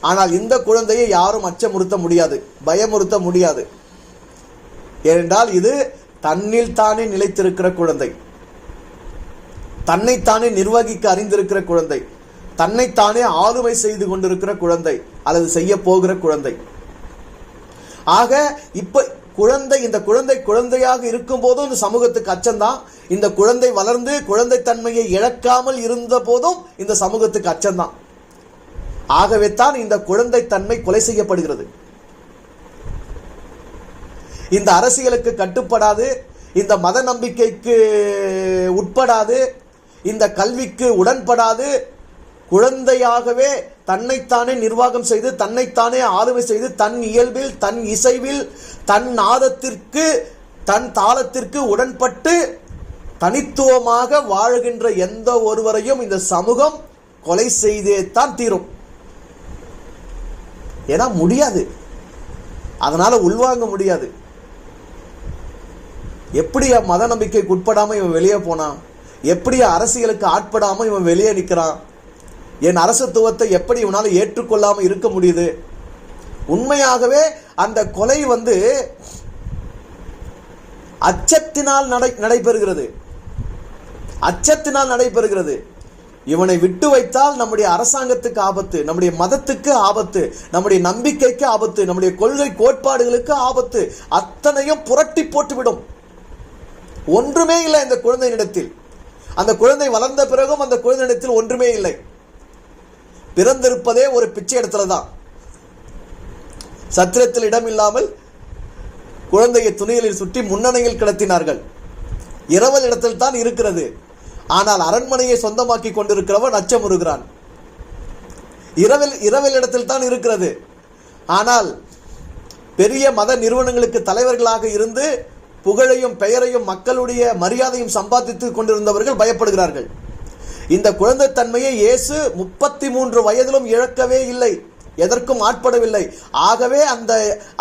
ஆனால் இந்த குழந்தையை யாரும் அச்சமுறுத்த முடியாது, பயமுறுத்த முடியாது. ஏனென்றால் இது தன்னில் தானே நிலைத்திருக்கிற குழந்தை, தன்னைத்தானே நிர்வகிக்க அறிந்திருக்கிற குழந்தை, தன்னைத்தானே ஆளுமை செய்து கொண்டிருக்கிற குழந்தை, அல்லது செய்ய போகிற குழந்தை. ஆக இப்ப இந்த குழந்தை குழந்தையாக இருக்கும் போதும் இந்த சமூகத்துக்கு அச்சம்தான். இந்த குழந்தை வளர்ந்து குழந்தை தன்மையை இழக்காமல் இருந்த போதும் இந்த சமூகத்துக்கு அச்சம்தான். ஆகவே தான் இந்த குழந்தை தன்மை கொலை செய்யப்படுகிறது. இந்த அரசியலுக்கு கட்டுப்படாது, இந்த மத நம்பிக்கைக்கு உட்படாது, இந்த கல்விக்கு உடன்படாது, குழந்தையாகவே தன்னைத்தானே நிர்வாகம் செய்து, தன்னைத்தானே ஆளுமை செய்து, தன் இயல்பில், தன் இசைவில், தன் நாதத்திற்கு, தன் தாளத்திற்கு உடன்பட்டு தனித்துவமாக வாழுகின்ற எந்த ஒருவரையும் இந்த சமூகம் கொலை செய்தே தான் தீரும். ஏன்னா முடியாது, அதனால உள்வாங்க முடியாது. எப்படி மத நம்பிக்கைக்கு உட்படாம இவன் வெளியே போனான்? எப்படி அரசியலுக்கு ஆட்படாம இவன் வெளியே நிற்கிறான்? என் அரசத்துவத்தை எப்படி இவனால ஏற்றுக்கொள்ளாம இருக்க முடியுது? உண்மையாகவே அந்த கொலை அச்சத்தினால் நடைபெறுகிறது. அச்சத்தினால் நடைபெறுகிறது. இவனை விட்டு வைத்தால் நம்முடைய அரசாங்கத்துக்கு ஆபத்து, நம்முடைய மதத்துக்கு ஆபத்து, நம்முடைய நம்பிக்கைக்கு ஆபத்து, நம்முடைய கொள்கை கோட்பாடுகளுக்கு ஆபத்து. அத்தனையும் புரட்டி போட்டுவிடும். ஒன்றுமே இல்லை இந்த குழந்தையினிடத்தில். அந்த குழந்தை வளர்ந்த பிறகும் அந்த குழந்தையிடத்தில் ஒன்றுமே இல்லை. பிறந்திருப்பதே ஒரு பிச்சை இடத்துல தான். சத்திரத்தில் இடம் இல்லாமல் குழந்தையை துணிகளில் சுற்றி முன்னணியில் கிடத்தினார்கள். இரவல் இடத்தில் தான் இருக்கிறது. ஆனால் அரண்மனையை சொந்தமாக்கி கொண்டிருக்கிறவன் அச்சமுறுகிறான். இரவில் இடத்தில் தான் இருக்கிறது. ஆனால் பெரிய மத நிறுவனங்களுக்கு தலைவர்களாக இருந்து புகழையும் பெயரையும் மக்களுடைய மரியாதையும் சம்பாதித்துக் கொண்டிருந்தவர்கள் பயப்படுகிறார்கள். இந்த குழந்தைத்தன்மையை இயேசு 33 வயதிலும் இழக்கவே இல்லை, எதற்கும் ஆட்படவில்லை. ஆகவே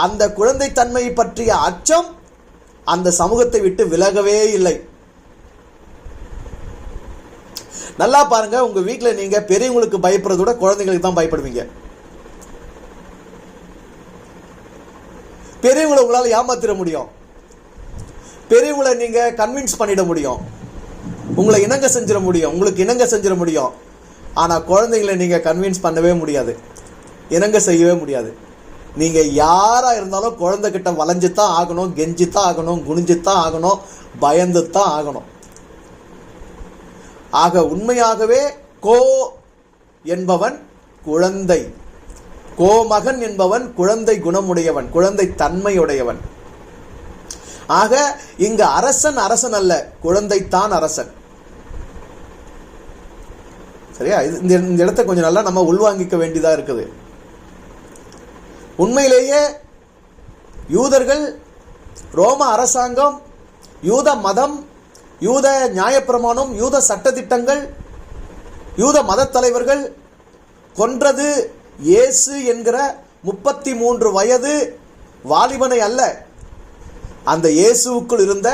அந்த குழந்தைத்தன்மையை பற்றிய அச்சம் அந்த சமூகத்தை விட்டு விலகவே இல்லை. நல்லா பாருங்க, உங்க வீட்டில் நீங்க பெரியவங்களுக்கு பயப்படுறத விட குழந்தைங்களுக்கு தான் பயப்படுவீங்க. பெரியவங்களை உங்களால் ஏமாத்திட முடியும், பெரியவங்களை நீங்க கன்வின்ஸ் பண்ணிட முடியும், உங்களை இணங்க செஞ்சிட முடியும், உங்களுக்கு இணங்க செஞ்சிட முடியும். ஆனா குழந்தைங்களை நீங்க கன்வின்ஸ் பண்ணவே முடியாது, இணங்க செய்யவே முடியாது. நீங்க யாரா இருந்தாலும் குழந்தைகிட்ட வளைஞ்சுத்தான் ஆகணும், கெஞ்சித்தான் ஆகணும், குனிஞ்சுத்தான் ஆகணும், பயந்துத்தான் ஆகணும். ஆக உண்மையாகவே கோ என்பவன் குழந்தை, கோமகன் என்பவன் குழந்தை குணமுடையவன், குழந்தை தன்மையுடையவன். ஆக இங்கு அரசன் அரசன் அல்ல, குழந்தைத்தான் அரசன். சரியா? இந்த இடத்தை கொஞ்சம் நல்லா நம்ம உள்வாங்கிக்க வேண்டியதா இருக்குது. உண்மையிலேயே யூதர்கள், ரோம அரசாங்கம், யூத மதம், யூத நியாயப்பிரமாணம், யூத சட்டதிட்டங்கள், யூத மத தலைவர்கள் கொன்றது இயேசு என்கிற 33 வயது வாலிபனை அல்ல, அந்த இயேசுவுக்குள் இருந்த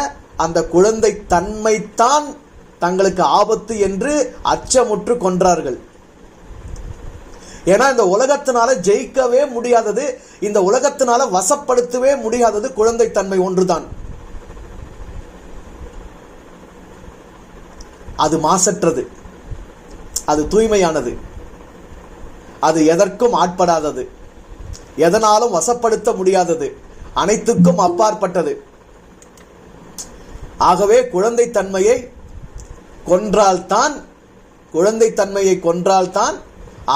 அந்த குழந்தை தன்மைத்தான் தங்களுக்கு ஆபத்து என்று அச்சமுற்று கொன்றார்கள். ஏன்னா இந்த உலகத்தினால ஜெயிக்கவே முடியாதது, இந்த உலகத்தினால வசப்படுத்தவே முடியாதது குழந்தைத்தன்மை ஒன்றுதான். அது மாசற்றது, அது தூய்மையானது, அது எதற்கும் ஆட்படாதது, எதனாலும் வசப்படுத்த முடியாதது, அனைத்துக்கும் அப்பாற்பட்டது. ஆகவே குழந்தைத்தன்மையை கொன்றால்தான், குழந்தைத்தன்மையை கொன்றால்தான்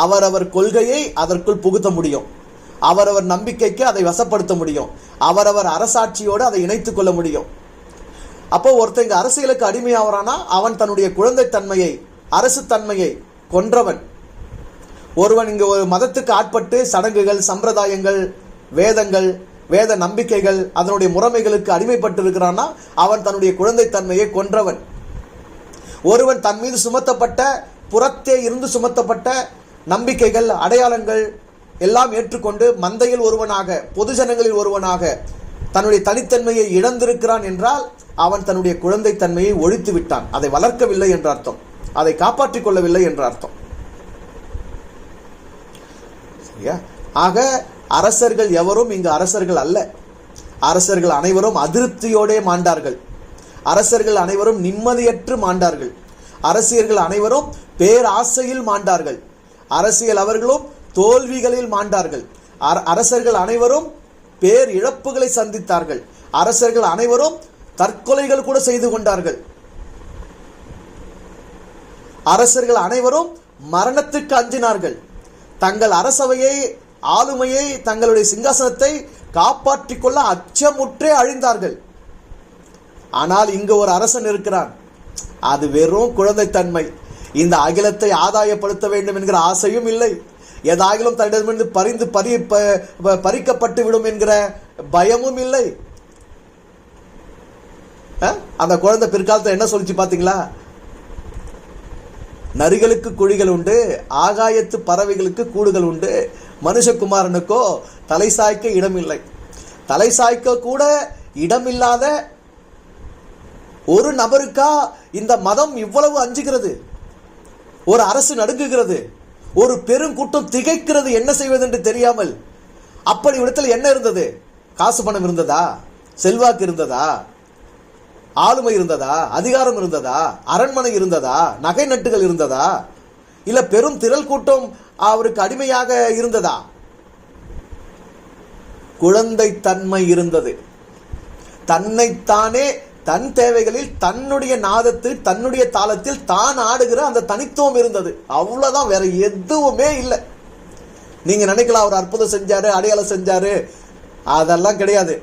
அவரவர் கொள்கையை அதற்குள் புகுத்த முடியும், அவரவர் நம்பிக்கைக்கு அதை வசப்படுத்த முடியும், அவரவர் அரசாட்சியோடு அதை இணைத்துக் கொள்ள முடியும். அப்போ ஒருத்தங்க அரசியலுக்கு அடிமையாகிறானா அவன் தன்னுடைய குழந்தைத்தன்மையை, அரசு தன்மையை கொன்றவன். ஒருவன் இங்கு ஒரு மதத்துக்கு ஆட்பட்டு சடங்குகள், சம்பிரதாயங்கள், வேதங்கள், வேத நம்பிக்கைகள், அதனுடைய முறைமைகளுக்கு அடிமைப்பட்டு இருக்கிறானா அவன் தன்னுடைய குழந்தைத்தன்மையை கொன்றவன். ஒருவன் தன் மீது சுமத்தப்பட்ட, புறத்தே இருந்து சுமத்தப்பட்ட நம்பிக்கைகள், அடையாளங்கள் எல்லாம் ஏற்றுக்கொண்டு மந்தையில் ஒருவனாக, பொதுஜனங்களில் ஒருவனாக தன்னுடைய தனித்தன்மையை இழந்திருக்கிறான் என்றால் அவன் தன்னுடைய குழந்தைத்தன்மையை ஒழித்து விட்டான். அதை வளர்க்கவில்லை என்ற அர்த்தம், அதை காப்பாற்றிக் கொள்ளவில்லை என்ற அர்த்தம். சரியா? ஆக அரசர்கள் எவரும் இங்கு அரசர்கள் அல்ல. அரசர்கள் அனைவரும் அதிருப்தியோடே மாண்டார்கள், அரசர்கள் அனைவரும் நிம்மதியற்று மாண்டார்கள், அரசியர்கள் அனைவரும் பேராசையில் மாண்டார்கள், அரசியல் அவர்களும் தோல்விகளில் மாண்டார்கள், அரசர்கள் அனைவரும் பேர் இழப்புகளை சந்தித்தார்கள், அரசர்கள் அனைவரும் தற்கொலைகள் கூட செய்து கொண்டார்கள், அரசர்கள் அனைவரும் மரணத்துக்கு அஞ்சினார்கள். தங்கள் அரசவையை, ஆளுமையை, தங்களுடைய சிங்காசனத்தை காப்பாற்றிக் கொள்ள அச்சமுற்றே அழிந்தார்கள். ஆனால் இங்கு ஒரு அரசன் இருக்கிறான். அது வெறும் குழந்தைத்தன்மை. இந்த அகிலத்தை ஆதாயப்படுத்த வேண்டும் என்கிற ஆசையும் இல்லை. ஏதாகிலும் தன்னிடமிருந்து பறிக்கப்பட்டு விடும் என்கிற பயமும் இல்லை. அந்த குழந்தை பிற்காலத்தில் என்ன சொல்லிச்சு பாத்தீங்களா? நரிகளுக்கு குழிகள் உண்டு, ஆகாயத்து பறவைகளுக்கு கூடுகள் உண்டு, மனுஷகுமாரனுக்கோ தலை சாய்க்க இடம் இல்லை. தலை சாய்க்க கூட இடமில்லாத ஒரு நபருக்கா இந்த மதம் இவ்வளவு அஞ்சுகிறது? ஒரு அரசு நடுங்குகிறது, ஒரு பெருங்கூட்டம் திகைக்கிறது, என்ன செய்வது என்று தெரியாமல். அப்படி இடத்தில் என்ன இருந்தது? காசு பணம் இருந்ததா? செல்வாக்கு இருந்ததா? ஆளுமை இருந்ததா? அதிகாரம் இருந்ததா? அரண்மனை இருந்ததா? நகை நட்டுகள் இருந்ததா? இல்ல பெரும் திரள் கூட்டம் அவருக்கு அடிமையாக இருந்ததா? குழந்தை தன்மை இருந்தது. தன்னைத்தானே தன் தேவைகளில் தன்னுடைய நாதத்தில் தன்னுடைய தாளத்தில் தான் ஆடுகிற அந்த தனித்துவம் இருந்தது. அவ்வளவுதான், வேற எதுவுமே இல்லை. நீங்க நினைக்கலாம் அவர் அற்புதம் செஞ்சாரு, அடையாளம் செஞ்சாரு, அதெல்லாம் கிடையாது.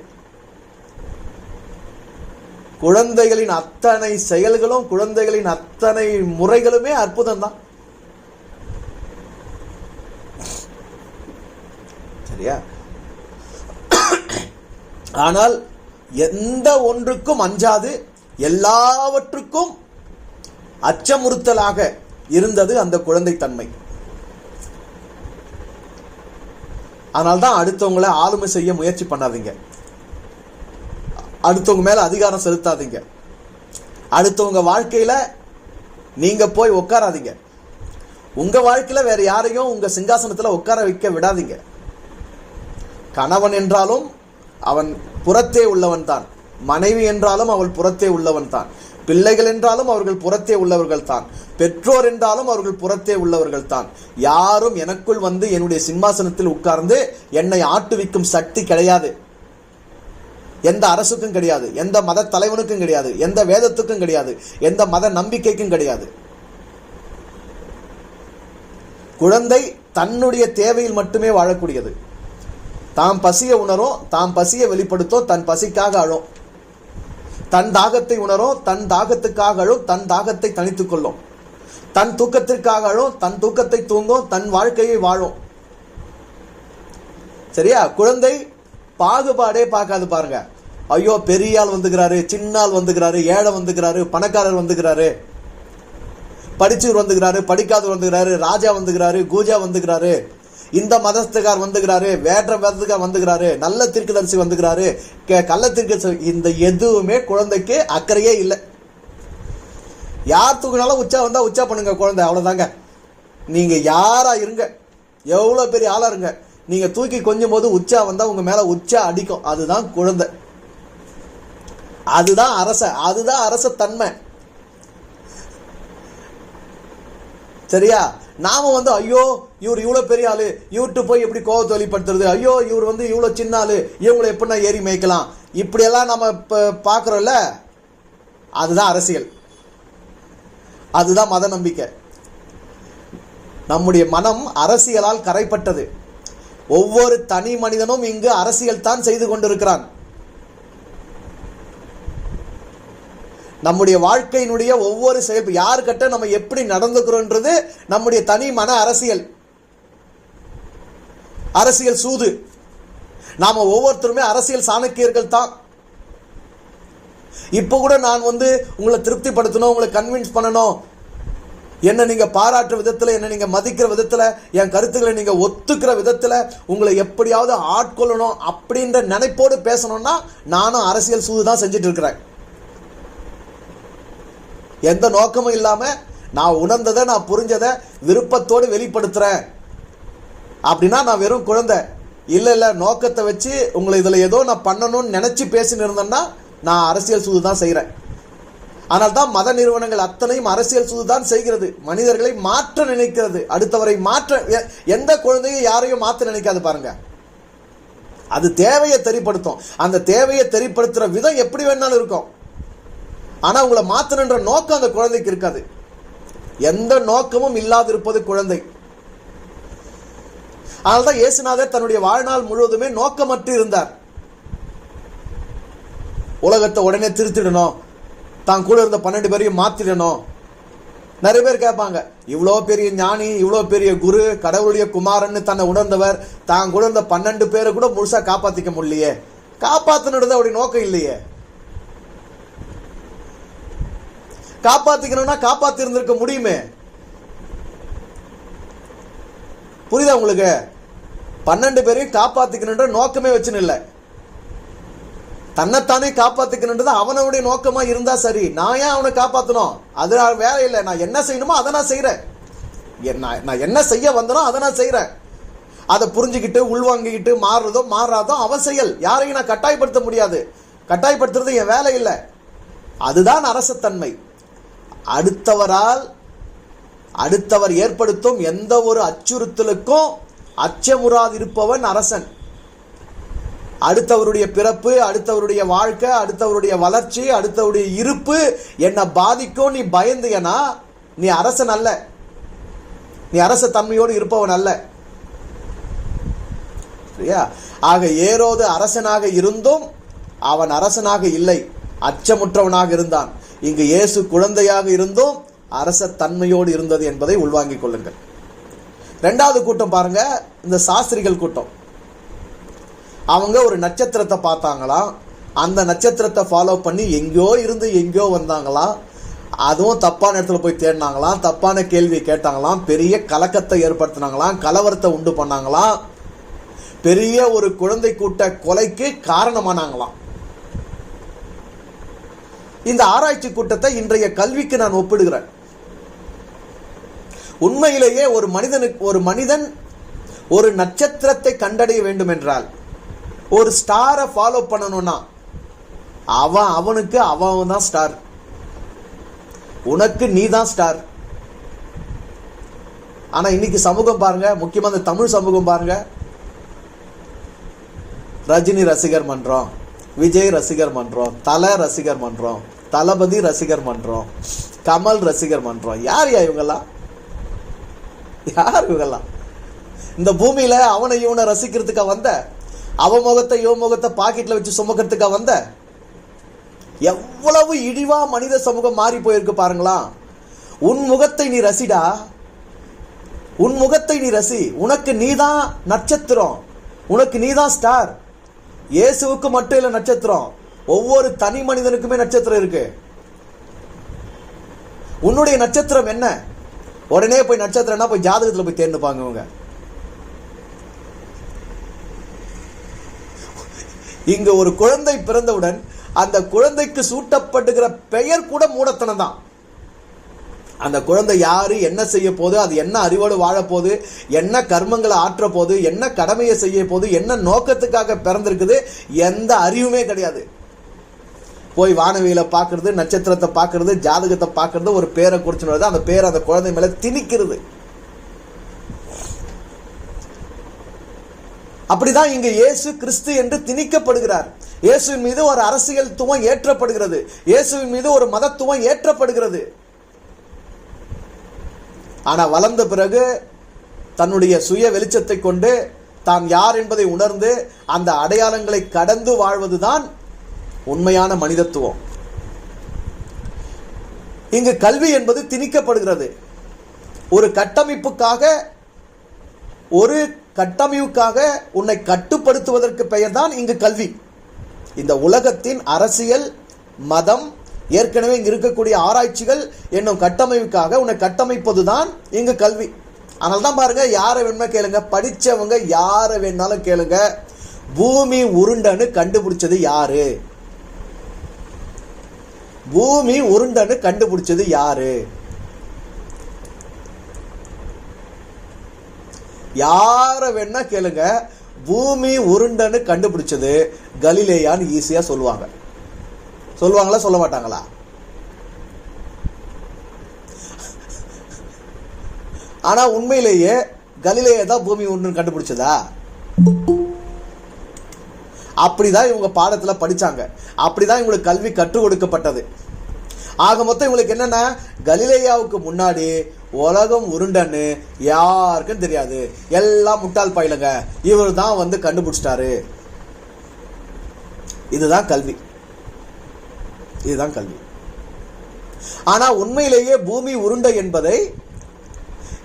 குழந்தைகளின் அத்தனை செயல்களும், குழந்தைகளின் அத்தனை முறைகளுமே அற்புதம் தான். சரியா? ஆனால் எந்த ஒன்றுக்கும் அஞ்சாது எல்லாவற்றுக்கும் அச்சமுறுத்தலாக இருந்தது அந்த குழந்தைத்தன்மை. அதனால்தான் அடுத்தவங்களை ஆளுமை செய்ய முயற்சி பண்ணாதீங்க, அடுத்தவங்க மேல அதிகாரம் செலுத்தாதீங்க, அடுத்தவங்க வாழ்க்கையில நீங்க போய் உட்காராதீங்க, உங்க வாழ்க்கையில வேற யாரையும் உங்க சிங்காசனத்துல உட்கார வைக்க விடாதீங்க. கணவன் என்றாலும் அவன் புறத்தே உள்ளவன் தான், மனைவி என்றாலும் அவள் புறத்தே உள்ளவன் தான், பிள்ளைகள் என்றாலும் அவர்கள் புறத்தே உள்ளவர்கள் தான், பெற்றோர் என்றாலும் அவர்கள் புறத்தே உள்ளவர்கள் தான். யாரும் எனக்குள் வந்து என்னுடைய சிம்மாசனத்தில் உட்கார்ந்து என்னை ஆட்டுவிக்கும் சக்தி கிடையாது. எந்த அரசுக்கும் கிடையாது, எந்த மத தலைவனுக்கும் கிடையாது, எந்த வேதத்துக்கும் கிடையாது, எந்த மத நம்பிக்கைக்கும் கிடையாது. குழந்தை தன்னுடைய தேவையில் மட்டுமே வாழக்கூடியது. தாம் பசிய உணரும், தாம் பசிய வெளிப்படுத்தும், தன் பசிக்காக அழும், தன் தாகத்தை உணரும், தன் தாகத்துக்காக அழும், தன் தாகத்தை தனித்துக் கொள்ளும், தன் தூக்கத்திற்காக அழும், தன் தூக்கத்தை தூங்கும், தன் வாழ்க்கையை வாழும். சரியா? குழந்தை பாகுபாடே பார்க்காது. பாருங்க, ஐயோ பெரிய ஆள் வந்துக்கிறாரு, சின்ன ஆள் வந்துக்கிறாரு, ஏழை வந்துக்கிறாரு, பணக்காரர் வந்துக்கிறாரு, படிச்சவர் வந்துக்கிறாரு, படிக்காதவர் வந்துக்கிறாரு, ராஜா வந்துக்கிறாரு, கூஜா வந்துக்கிறாரு, இந்த மதத்துக்கார் வந்துக்கிறாரு, வேற்ற மதத்துக்கார் வந்துக்கிறாரு, நல்ல தீர்க்கதரிசி வந்துக்கிறாரு, கள்ள தீர்க்கதரிசி, இந்த எதுவுமே குழந்தைக்கு அக்கறையே இல்லை. யார் தூக்கினாலும் உச்சா வந்தா உச்சா பண்ணுங்க குழந்தை, அவ்வளவுதாங்க. நீங்க யாரா இருங்க, எவ்வளவு பெரிய ஆளா இருங்க, நீங்க தூக்கி கொஞ்சம் போது உச்சா வந்தா உங்க மேல உச்சா அடிக்கும். அதுதான் குழந்தை, அதுதான் அதுதான் அரச தன்மை. சரியா? நாம வந்து ஐயோ இவர் இவ்வளவு பெரிய ஆளு, இவர்கிட்ட போய் எப்படி கோபத்தை வெளிப்படுத்துறது, ஐயோ இவர் வந்து இவ்வளவு சின்ன ஆளு, இவங்களை எப்படின்னா ஏறி மேய்க்கலாம், இப்படியெல்லாம் நம்ம பாக்குறோம்ல, அதுதான் அரசியல், அதுதான் மத நம்பிக்கை. நம்முடைய மனம் அரசியலால் கரைப்பட்டது. ஒவ்வொரு தனி மனிதனும் இங்கு அரசியல் தான் செய்து கொண்டிருக்கிறான். நம்முடைய வாழ்க்கையினுடைய ஒவ்வொரு செயல், யாருக்கிட்ட நம்ம எப்படி நடந்துக்கிறோன்றது நம்முடைய தனி மன அரசியல், அரசியல் சூது. நாம ஒவ்வொருத்தருமே அரசியல் சாணக்கியர்கள் தான். இப்ப கூட நான் வந்து உங்களை திருப்திப்படுத்தணும், உங்களை கன்வின்ஸ் பண்ணணும், என்ன நீங்க பாராட்டுற விதத்துல, என்ன நீங்க மதிக்கிற விதத்துல, என் கருத்துக்களை நீங்க ஒத்துக்கிற விதத்துல உங்களை எப்படியாவது ஆட்கொள்ளணும் அப்படின்ற நினைப்போடு பேசணும்னா நானும் அரசியல் சூது தான் செஞ்சுட்டு இருக்கிறேன். எந்த நோக்கமும் இல்லாம நான் உணர்ந்ததை, நான் புரிஞ்சதை விருப்பத்தோடு வெளிப்படுத்துறேன் அப்படின்னா நான் வெறும் குழந்தை. இல்ல நோக்கத்தை வச்சு உங்களை இதுல ஏதோ நான் பண்ணணும்னு நினைச்சு பேசின்னு இருந்தேன்னா நான் அரசியல் சூது தான் செய்யறேன். ஆனால் தான் மத நிறுவனங்கள் அத்தனையும் அரசியல் சூது தான் செய்கிறது. மனிதர்களை மாற்ற நினைக்கிறது, அடுத்தவரை மாற்ற. எந்த குழந்தையும் யாரையும் மாற்ற நினைக்காது பாருங்க. அது தேவையை தெரிப்படுத்தும். அந்த தேவையை தெரிப்படுத்துற விதம் எப்படி வேணாலும் இருக்கும். ஆனா உங்களை மாத்தணுன்ற நோக்கம் அந்த குழந்தைக்கு இருக்காது. எந்த நோக்கமும் இல்லாது இருப்பது குழந்தை. அதனால்தான் இயேசுநாதர் தன்னுடைய வாழ்நாள் முழுவதுமே நோக்கமற்று இருந்தார். உலகத்தை உடனே திருத்திடணும், தான் கூட இருந்த 12 பேரையும் மாத்திடணும். நிறைய பேர் கேட்பாங்க, இவ்வளோ பெரிய ஞானி, இவ்வளோ பெரிய குரு, கடவுளுடைய குமாரன்னு தன்னை உணர்ந்தவர், தான் கூட இருந்த 12 பேரை கூட முழுசா காப்பாத்திக்க முடியலையே. காப்பாத்தணுன்றது அவருடைய நோக்கம் இல்லையே. காப்பாத்திக்கணும்னா காப்பாத்தி இருந்திருக்க முடியுமே. புரியுதா உங்களுக்கு? 12 பேரையும் காப்பாத்திக்கணுன்ற நோக்கமே வச்சுன்னு இல்லை, தன்னைத்தானே காப்பாத்திக்கணுன்றது அவனுடைய நோக்கமா இருந்தா சரி. நான் ஏன் அவனை காப்பாற்றணும்? அது வேலை இல்லை. நான் என்ன செய்யணுமோ அதை நான் செய்யறேன். நான் என்ன செய்ய வந்தனோ அதை நான் செய்யறேன். அதை புரிஞ்சுக்கிட்டு உள்வாங்கிக்கிட்டு மாறுறதோ மாறாதோ அவன் செயல். யாரையும் நான் கட்டாயப்படுத்த முடியாது. கட்டாயப்படுத்துறது என் வேலை இல்லை. அதுதான் அரசத்தன்மை. அடுத்தவர் ஏற்படுத்தும் எந்த ஒரு அச்சுறுத்தலுக்கும் அச்சமுறாதிருப்பவன் அரசன். அடுத்தவருடைய பிறப்பு, அடுத்தவருடைய வாழ்க்கை, அடுத்தவருடைய வளர்ச்சி, அடுத்தவருடைய இருப்பு என்ன பாதிக்கும் நீ பயந்தீனா நீ அரசன் அல்ல. நீ அரச தன்மையோடு இருப்பவன் அல்ல. சரியா? ஆக ஏரோது அரசனாக இருந்தும் அவன் அரசனாக இல்லை, அச்சமுற்றவனாக இருந்தான். இங்கு இயேசு குழந்தையாக இருந்தும் அரச தன்மையோடு இருந்தது என்பதை உள்வாங்கிக் கொள்ளுங்கள். 2வது கூட்டம் பாருங்க, இந்த சாஸ்திரிகள் கூட்டம். அவங்க ஒரு நட்சத்திரத்தை பார்த்தாங்களாம், அந்த நட்சத்திரத்தை ஃபாலோ பண்ணி எங்கேயோ இருந்து எங்கேயோ வந்தாங்களாம். அதுவும் தப்பான இடத்துல போய் தேடினாங்களாம், தப்பான கேள்வியை கேட்டாங்களாம், பெரிய கலக்கத்தை ஏற்படுத்தினாங்களாம், கலவரத்தை உண்டு பண்ணாங்களாம், பெரிய ஒரு குழந்தை கூட்ட கொலைக்கு காரணமானாங்களாம். இந்த ஆராய்ச்சி கூட்டத்தை இன்றைய கல்விக்கு நான் ஒப்பிடுகிறேன். உண்மையிலேயே ஒரு மனிதன் ஒரு நட்சத்திரத்தை கண்டடைய வேண்டும் என்றால், ஒரு ஸ்டாரை ஃபாலோ பண்ணணும்னா அவனுக்கு அவன் தான் ஸ்டார், உனக்கு நீ தான் ஸ்டார். ஆனா இன்னைக்கு சமூகம் பாருங்க, முக்கியமா இந்த தமிழ் சமூகம் பாருங்க, ரஜினி ரசிகர் மன்றம், விஜய் ரசிகர் மன்றம், தல ரசிகர் மன்றம், தளபதி ரசிகர் மன்றம், கமல் ரசிகர் மன்றம். யார் இவங்கெல்லாம்? யார் இவங்கெல்லாம்? இந்த பூமியில அவனை இவனை ரசிக்கிறதுக்கா வந்த? அவன் முகத்தை இவன் முகத்தை பாக்கெட்ல வச்சு சுமக்கிறதுக்கா வந்த? எவ்வளவு இழிவா மனித சமூகம் மாறி போயிருக்கு பாருங்களா. உன் முகத்தை நீ ரசிடா, உன் முகத்தை நீ ரசி. உனக்கு நீதான் நட்சத்திரம், உனக்கு நீதான் ஸ்டார். இயேசுவுக்கு மட்டும் இல்ல நட்சத்திரம், ஒவ்வொரு தனி மனிதனுக்குமே நட்சத்திரம் இருக்கு. உன்னுடைய நட்சத்திரம் என்ன? உடனே போய் நட்சத்திரம்னா போய் ஜாதகத்துல போய் தேர்ந்துப்பாங்க இவங்க. இங்க ஒரு குழந்தை பிறந்தவுடன் அந்த குழந்தைக்கு சூட்டப்படுகிற பெயர் கூட மூடத்தனம் தான். அந்த குழந்தை யாரு, என்ன செய்ய போது, அது என்ன அறிவோடு வாழ போது, என்ன கர்மங்களை ஆற்ற போது, என்ன கடமையை செய்ய போது, என்ன நோக்கத்துக்காக பிறந்திருக்குது, எந்த அறிவுமே கிடையாது. போய் வானவியில பாக்குறது, நட்சத்திரத்தை பாக்குறது, ஜாதகத்தை பாக்குறது, ஒரு பேரை குறிச்சுனது, அந்த பேரை அந்த குழந்தை மேல திணிக்கிறது. அப்படிதான் இங்க இயேசு கிறிஸ்து என்று திணிக்கப்படுகிறார். இயேசுவின் மீது ஒரு அரசியல் துவம் ஏற்றப்படுகிறது, இயேசுவின் மீது ஒரு மதத்துவம் ஏற்றப்படுகிறது. ஆனா வளர்ந்த பிறகு தன்னுடைய சுய வெளிச்சத்தை கொண்டு தான் யார் என்பதை உணர்ந்து அந்த அடையாளங்களை கடந்து வாழ்வதுதான் உண்மையான மனிதத்துவம். இங்கு கல்வி என்பது திணிக்கப்படுகிறது. ஒரு கட்டமைப்புக்காக உன்னை கட்டுப்படுத்துவதற்கு பெயர் தான் இங்கு கல்வி. இந்த உலகத்தின் அரசியல், மதம், ஏற்கனவே இங்கு இருக்கக்கூடிய ஆராய்ச்சிகள் என்னும் கட்டமைப்புக்காக உன்னை கட்டமைப்பதுதான் இங்கு கல்வி. அதனால தான் பாருங்க, யாரை வேணுமா கேளுங்க, படிச்சவங்க யாரை வேணாலும் கேளுங்க, பூமி உருண்டன்னு கண்டுபிடிச்சது யாரு? பூமி உருண்டன்னு கண்டுபிடிச்சது யாரு? யார வேணா கேளுங்க, பூமி உருண்டன்னு கண்டுபிடிச்சது கலிலேயான்னு ஈஸியா சொல்லுவாங்க. சொல்லுவாங்களா, சொல்ல மாட்டாங்களா? ஆனா உண்மையிலேயே கலிலேயா தான் பூமி உருண்டன்னு கண்டுபிடிச்சதா? அப்படிதான் இவங்க பாடத்துல படிச்சாங்க, அப்படிதான் இவங்களுக்கு கல்வி கற்றுக் கொடுக்கப்பட்டது. ஆக மொத்தம் இவங்களுக்கு என்னன்னா, கலிலேயாவுக்கு முன்னாடி உலகம் உருண்டன்னு யாருக்கும் தெரியாது, எல்லாம் முட்டாள் பயிலுங்க, இவர் தான் வந்து கண்டுபிடிச்சிட்டாரு. இதுதான் கல்வி. இதுதான் கல்வி. ஆனா உண்மையிலேயே பூமி உருண்டை என்பதை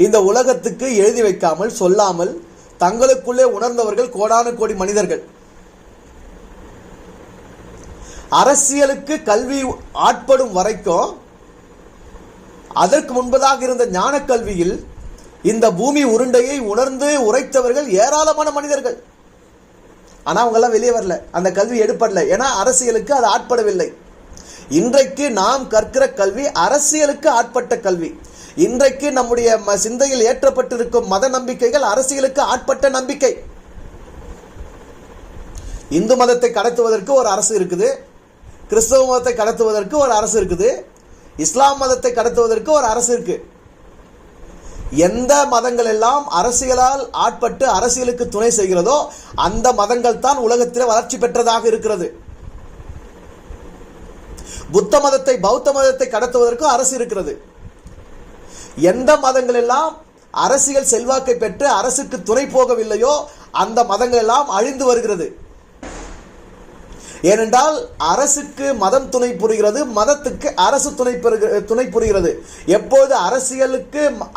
இந்த உலகத்துக்கு எழுதி வைக்காமல் சொல்லாமல் தங்களுக்குள்ளே உணர்ந்தவர்கள் கோடானு கோடி மனிதர்கள். அரசியலுக்கு கல்வி ஆட்படும் வரைக்கும் அதற்கு முன்பதாக இருந்த ஞான கல்வியில் இந்த பூமி உருண்டையை உணர்ந்து உரைத்தவர்கள் ஏராளமான மனிதர்கள். ஆனா அவங்க எல்லாம் வெளியே வரல, அந்த கல்வி எடுப்படல. ஏன்னா அரசியலுக்கு அது ஆட்படவில்லை. இன்றைக்கு நாம் கற்கிற கல்வி அரசியலுக்கு ஆட்பட்ட கல்வி. இன்றைக்கு நம்முடைய சிந்தையில் ஏற்றப்பட்டிருக்கும் மத நம்பிக்கைகள் அரசியலுக்கு ஆட்பட்ட நம்பிக்கை. இந்து மதத்தை கடத்துவதற்கு ஒரு அரசு இருக்குது, கிறிஸ்தவ மதத்தை கடத்துவதற்கு ஒரு அரசு இருக்குது, இஸ்லாம் மதத்தை கடத்துவதற்கு ஒரு அரசு இருக்கு. எந்த மதங்கள் எல்லாம் அரசியலால் ஆட்பட்டு அரசியலுக்கு துணை செய்கிறதோ அந்த மதங்கள் தான் உலகத்தில் வளர்ச்சி பெற்றதாக இருக்கிறது. புத்த மதத்தை பௌத்த மதத்தை கடத்துவதற்கும் அரசு இருக்கிறது. எந்த மதங்கள் எல்லாம் அரசியல் செல்வாக்கை பெற்று அரசுக்கு துணை போகவில்லையோ அந்த மதங்கள் எல்லாம் அழிந்து வருகிறது. ஏனென்றால் அரசுக்கு மதம் துணை புரிகிறது, மதத்துக்கு அரசு துணை புரிகிறது. எப்போது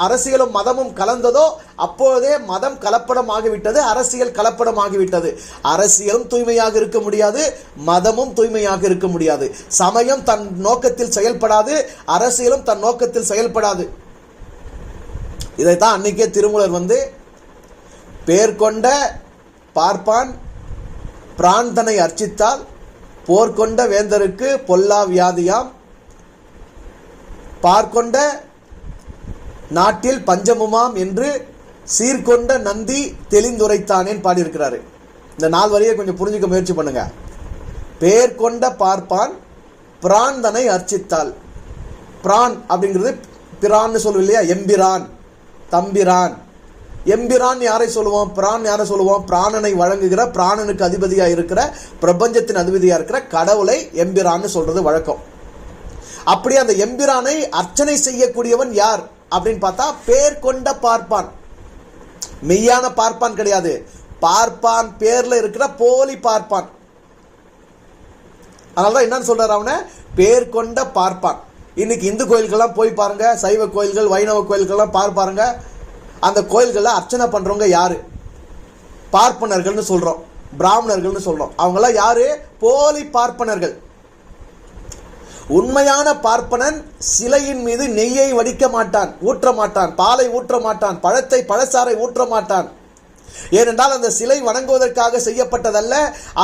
அரசியலும் மதமும் கலந்ததோ அப்போதே மதம் கலப்படமாகிவிட்டது, அரசியல் கலப்படமாகிவிட்டது. அரசியலும் தூய்மையாக இருக்க முடியாது, மதமும் தூய்மையாக இருக்க முடியாது. சமயம் தன் நோக்கத்தில் செயல்படாது, அரசியலும் தன் நோக்கத்தில் செயல்படாது. இதைத்தான் அன்னைக்கே திருமூலர் பேர் கொண்ட பார்ப்பான் பிராந்தனை அர்ச்சித்தால் போர்க்கொண்ட வேந்தருக்கு பொல்லா வியாதியாம், பார்க்கொண்ட நாட்டில் பஞ்சமுமாம் என்று சீர்கொண்ட நந்தி தெளிந்துரைத்தானேன்னு பாடியிருக்கிறாரு. இந்த 4 வரியை கொஞ்சம் புரிஞ்சுக்க முயற்சி பண்ணுங்க. பேர் கொண்ட பார்ப்பான் பிராந்தனை அர்ச்சித்தால். பிரான் அப்படிங்கிறது பிரான்னு சொல்லுவோம் இல்லையா, எம்பிரான் தம்பிரான். எம்பிரான் யாரை சொல்லுவோம், பிரான் யாரை சொல்லுவோம், பிராணனை வழங்குகிற பிராணனுக்கு அதிபதியா இருக்கிற பிரபஞ்சத்தின் அதிபதியா இருக்கிற கடவுளை எம்பிரான்னு சொல்றது வழக்கம். அப்படி அந்த எம்பிரானை அர்ச்சனை செய்யக்கூடியவன் யார் அப்படின்னு பார்த்தா பேர் கொண்ட பார்ப்பான். மெய்யான பார்ப்பான் கிடையாது, பார்ப்பான் பேர்ல இருக்கிற போலி பார்ப்பான். அதனாலதான் என்னன்னு சொல்றாரு அவனை, பேர் கொண்ட பார்ப்பான். இன்னைக்கு இந்து கோயில்கள்லாம் போய் பாருங்க, சைவ கோயில்கள் வைணவ கோயில்கள்லாம் பாருங்க. அந்த கோயில்களில் அர்ச்சனை பண்றவங்க யாரு, பார்ப்பனர்கள்னு சொல்றோம், பிராமணர்கள்னு சொல்றோம். அவங்கெல்லாம் யாரு, போலி பார்ப்பனர்கள். உண்மையான பார்ப்பனன் சிலையின் மீது நெய்யை வடிக்க மாட்டான், ஊற்ற மாட்டான், பாலை ஊற்ற மாட்டான், பழச்சாறை ஊற்ற மாட்டான். ஏனென்றால் அந்த சிலை வணங்குவதற்காக செய்யப்பட்டதல்ல,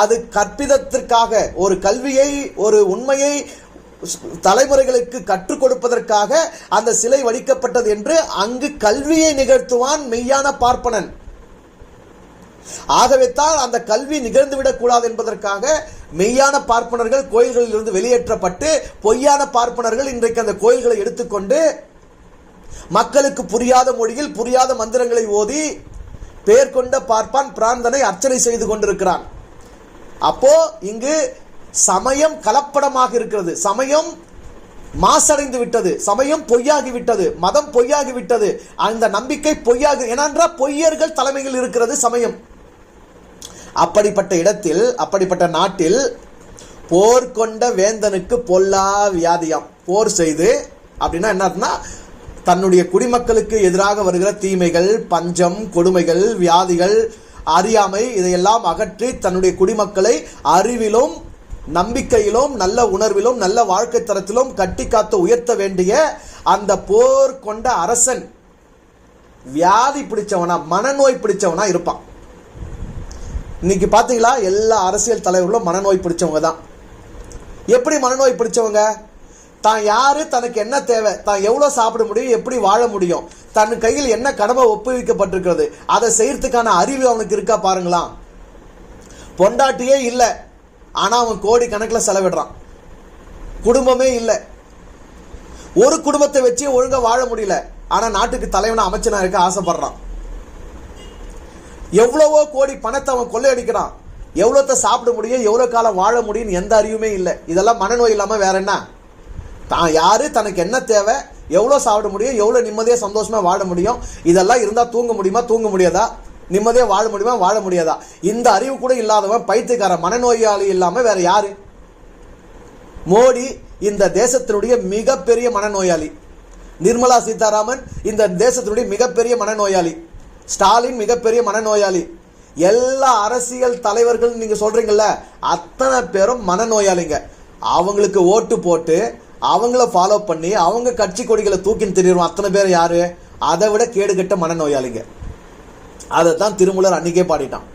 அது கற்பிதத்திற்காக, ஒரு கல்வியை ஒரு உண்மையை தலைமுறைகளுக்கு கற்றுக் கொடுப்பதற்காக அந்த சிலை வடிக்கப்பட்டது என்று அங்கு கல்வியை நிகழ்த்துவான் மெய்யான பார்ப்பனன். ஆகவே தான் அந்த கல்வி நிகழ்ந்துவிடக் கூடாது என்பதற்காக மெய்யான பார்ப்பனர்கள் கோயில்களில் இருந்து வெளியேற்றப்பட்டு பொய்யான பார்ப்பனர்கள் இன்றைக்கு அந்த கோயில்களை எடுத்துக்கொண்டு மக்களுக்கு புரியாத மொழியில் புரியாத மந்திரங்களை ஓதி பேர் கொண்ட பார்ப்பான் பிராந்தனை அர்ச்சனை செய்து கொண்டிருக்கிறான். அப்போ இங்கு சமயம் கலப்படமாக இருக்கிறது, சமயம் மாசடைந்து விட்டது, சமயம் பொய்யாகி விட்டது, மதம் பொய்யாகி விட்டது, அந்த நம்பிக்கை பொய்யாகி. ஏனென்றால் பொய்யர்கள் தலைமையில் இருக்கிறது சமயம். அப்படிப்பட்ட இடத்தில், அப்படிப்பட்ட நாட்டில் போர் கொண்ட வேந்தனுக்கு பொல்லா வியாதியாம். போர் செய்து அப்படின்னா என்ன, தன்னுடைய குடிமக்களுக்கு எதிராக வருகிற தீமைகள், பஞ்சம், கொடுமைகள், வியாதிகள், அறியாமை இதையெல்லாம் அகற்றி தன்னுடைய குடிமக்களை அறிவிலும் நம்பிக்கையிலும் நல்ல உணர்விலும் நல்ல வாழ்க்கை தரத்திலும் கட்டி காத்து உயர்த்த வேண்டிய அந்த போர் கொண்ட அரசன் வியாதி பிடிச்சவனா, மனநோய் பிடிச்சவனா இருப்பான். இன்னைக்கு பாத்தீங்களா, எல்லா அரசியல் தலைவர்களும் மனநோய் பிடிச்சவங்க தான். எப்படி மனநோய் பிடிச்சவங்க, தான் யாரு, தனக்கு என்ன தேவை, தான் எவ்வளவு சாப்பிட முடியும், எப்படி வாழ முடியும், தன் கையில் என்ன கடமை ஒப்புவிக்கப்பட்டிருக்கிறது, அதை செய்யறதுக்கான அறிவு அவனுக்கு இருக்கா பாருங்களா. பொண்டாட்டியே இல்லை, ஆனா அவன் கோடி கணக்கில் செலவிடுறான். குடும்பமே இல்லை, ஒரு குடும்பத்தை வச்சு ஒழுங்கா வாழ முடியல, ஆனா நாட்டுக்கு தலைவனா அமைச்சனா இருக்க ஆசைப்படுறான். எவ்வளவோ கோடி பணத்தை அவன் கொள்ளையடிக்கிறான், எவ்வளோத்த சாப்பிட முடியும், எவ்வளவு காலம் வாழ முடியும் எந்த அறிவுமே இல்லை. இதெல்லாம் மனநோய் இல்லாம வேற என்ன, தான் யாரு, தனக்கு என்ன தேவை, எவ்வளவு சாப்பிட முடியும், எவ்வளவு நிம்மதியா சந்தோஷமா வாழ முடியும், இதெல்லாம் இருந்தா தூங்க முடியுமா, தூங்க முடியாதா, நிம்மதியா வாழ முடியுமா, வாழ முடியாதா, இந்த அறிவு கூட இல்லாதவன் பைத்தியக்கார மனநோயாளி இல்லாம வேற யாரு. மோடி இந்த தேசத்தினுடைய மிகப்பெரிய மனநோயாளி. நிர்மலா சீதாராமன் இந்த தேசத்தினுடைய மிகப்பெரிய மனநோயாளி. ஸ்டாலின் மிகப்பெரிய மனநோயாளி. எல்லா அரசியல் தலைவர்கள் நீங்க சொல்றீங்கல்ல, அத்தனை பேரும் மனநோயாளிங்க. அவங்களுக்கு ஓட்டு போட்டு அவங்கள ஃபாலோ பண்ணி அவங்க கட்சி கொடிகளை தூக்கின்னு திரிவோம் அத்தனை பேர் யாரு? அதை விட கேடுகட்ட மனநோயாளிங்க. அதைத்தான் திருமூலர் அன்னைக்கே பாடிட்டான்.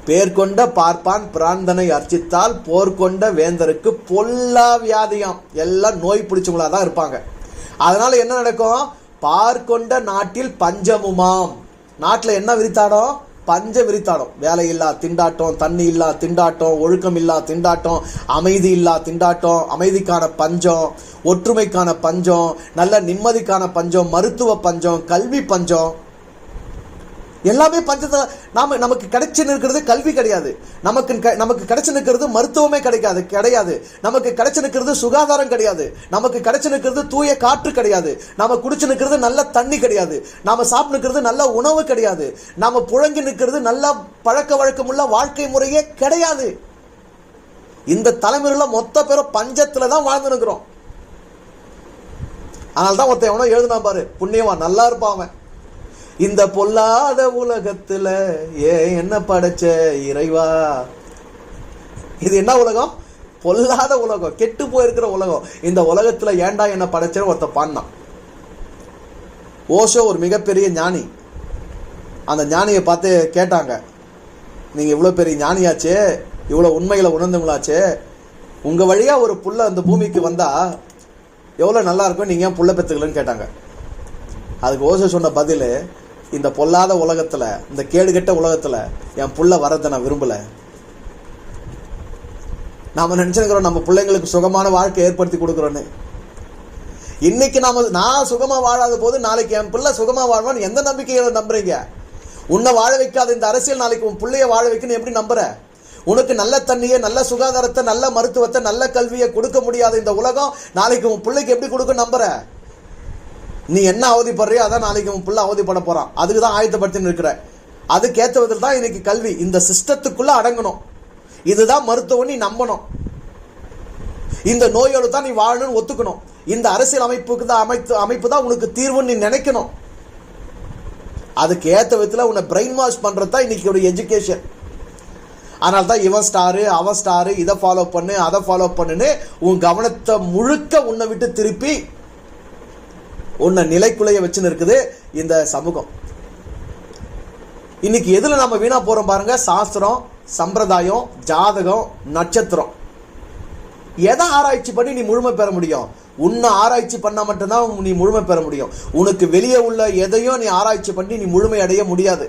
பேர்கொண்ட பார்ப்பான் பிராந்தனை அர்ச்சித்தால் போர்கொண்ட வேந்தருக்கு பொல்லா வியாதியாம். எல்லாம் நோய் பிடிச்சவங்களா தான் இருப்பாங்க. அதனால என்ன நடக்கும்? பார்கொண்ட நாட்டில் பஞ்சமுமாம். நாட்டில் என்ன விரித்தாடும்? பஞ்ச விரித்தாடும். வேலை இல்லா திண்டாட்டம், தண்ணி இல்லா திண்டாட்டம், ஒழுக்கம் இல்லா திண்டாட்டம், அமைதி இல்லா திண்டாட்டம், அமைதிக்கான பஞ்சம், ஒற்றுமைக்கான பஞ்சம், நல்ல நிம்மதிக்கான பஞ்சம், மருத்துவ பஞ்சம், கல்வி பஞ்சம், எல்லாமே பஞ்சத்தை. நமக்கு கிடைச்சு நிற்கிறது கல்வி கிடையாது. நமக்கு கிடைச்சு நிற்கிறது மருத்துவமே கிடையாது. நமக்கு கிடைச்சு நிற்கிறது சுகாதாரம் கிடையாது. நமக்கு கிடைச்சு நிற்கிறது தூய காற்று கிடையாது. நாம குடிச்சு நிற்கிறது நல்ல தண்ணி கிடையாது. நாம சாப்பிட்டு நிற்கிறது நல்ல உணவு கிடையாது. நாம புழங்கி நிற்கிறது நல்ல பழக்க வழக்கமுள்ள வாழ்க்கை முறையே கிடையாது. இந்த தலைமுறையில மொத்த பேரும் பஞ்சத்துல தான் வாழ்ந்து நிற்கிறோம். அதனால்தான் ஒருத்தன் எவனோ எழுதுனா பாரு, புண்ணியவா நல்லா இருப்பான். இந்த பொல்லாத உலகத்துல என்ன படைச்ச இறைவா. இது என்ன உலகம்? பொல்லாத உலகம், கெட்டு போயிருக்கிற உலகம். இந்த உலகத்துல ஏண்டா என்ன படைச்ச ஒருத்த பாடினான். ஓஷோ ஒரு மிகப்பெரிய ஞானி. அந்த ஞானியை பார்த்து கேட்டாங்க, நீங்க இவ்வளவு பெரிய ஞானியாச்சு, இவ்வளவு உண்மைகளை உணர்ந்தவங்களாச்சு, உங்க வழியா ஒரு புள்ள அந்த பூமிக்கு வந்தா எவ்வளவு நல்லா இருக்கும், நீங்க ஏன் புள்ள பெத்துக்கலன்னு கேட்டாங்க. அதுக்கு ஓஷோ சொன்ன பதில், இந்த பொல்லாத உலகத்துல, இந்த கேடுகட்ட உலகத்துல என் புள்ள வரதை நான் விரும்பல. நாம நினைச்சிருக்கிறோம் நம்ம பிள்ளைங்களுக்கு சுகமான வாழ்க்கை ஏற்படுத்தி கொடுக்குறோன்னு. இன்னைக்கு நான் சுகமா வாழாத போது நாளைக்கு என் பிள்ளை சுகமா வாழ்வான்னு எந்த நம்பிக்கையில நம்புறீங்க? உன்னை வாழ வைக்காத இந்த அரசியல் நாளைக்கு உன் பிள்ளைய வாழ வைக்கணும் எப்படி நம்புற? உனக்கு நல்ல தண்ணியை, நல்ல சுகாதாரத்தை, நல்ல மருத்துவத்தை, நல்ல கல்வியை கொடுக்க முடியாத இந்த உலகம் நாளைக்கு உன் பிள்ளைக்கு எப்படி கொடுக்க நம்புற? நீ என்ன அவதிப்படுறியோ அதான் நாளைக்கு உன் பிள்ளை அவதிப்பட போறான். அதுக்கு தான் ஆயத்தப்படுத்தின்னு இருக்கிற. அதுக்கேற்ற விதத்தில் தான் இன்னைக்கு கல்வி இந்த சிஸ்டத்துக்குள்ள அடங்கணும். இதுதான் மருத்துவம், நீ நம்பணும். இந்த நோயோடு தான் நீ வாழணும்னு ஒத்துக்கணும். இந்த அரசியல் அமைப்பு தான் உனக்கு தீர்வுன்னு நீ நினைக்கணும். அதுக்கு ஏற்ற விதத்தில் உன்னை பிரெயின் வாஷ் பண்றது தான் இன்னைக்கு ஒரு எஜுகேஷன். அதனால தான் இவன் ஸ்டாரு, அவன் ஸ்டாரு, இதை ஃபாலோ பண்ணு, அதை ஃபாலோ பண்ணுன்னு உன் கவனத்தை முழுக்க உன்னை விட்டு திருப்பி உன்னை நிலைக்குலைய வச்சுன்னு இருக்குது இந்த சமூகம். இன்னைக்கு எதுல நம்ம வீணா போறோம் பாருங்க? சாஸ்திரம், சம்பிரதாயம், ஜாதகம், நட்சத்திரம். எதை ஆராய்ச்சி பண்ணி நீ முழுமை பெற முடியும்? உன்னை ஆராய்ச்சி பண்ணா மட்டும்தான் நீ முழுமை பெற முடியும். உனக்கு வெளியே உள்ள எதையும் நீ ஆராய்ச்சி பண்ணி நீ முழுமை அடைய முடியாது.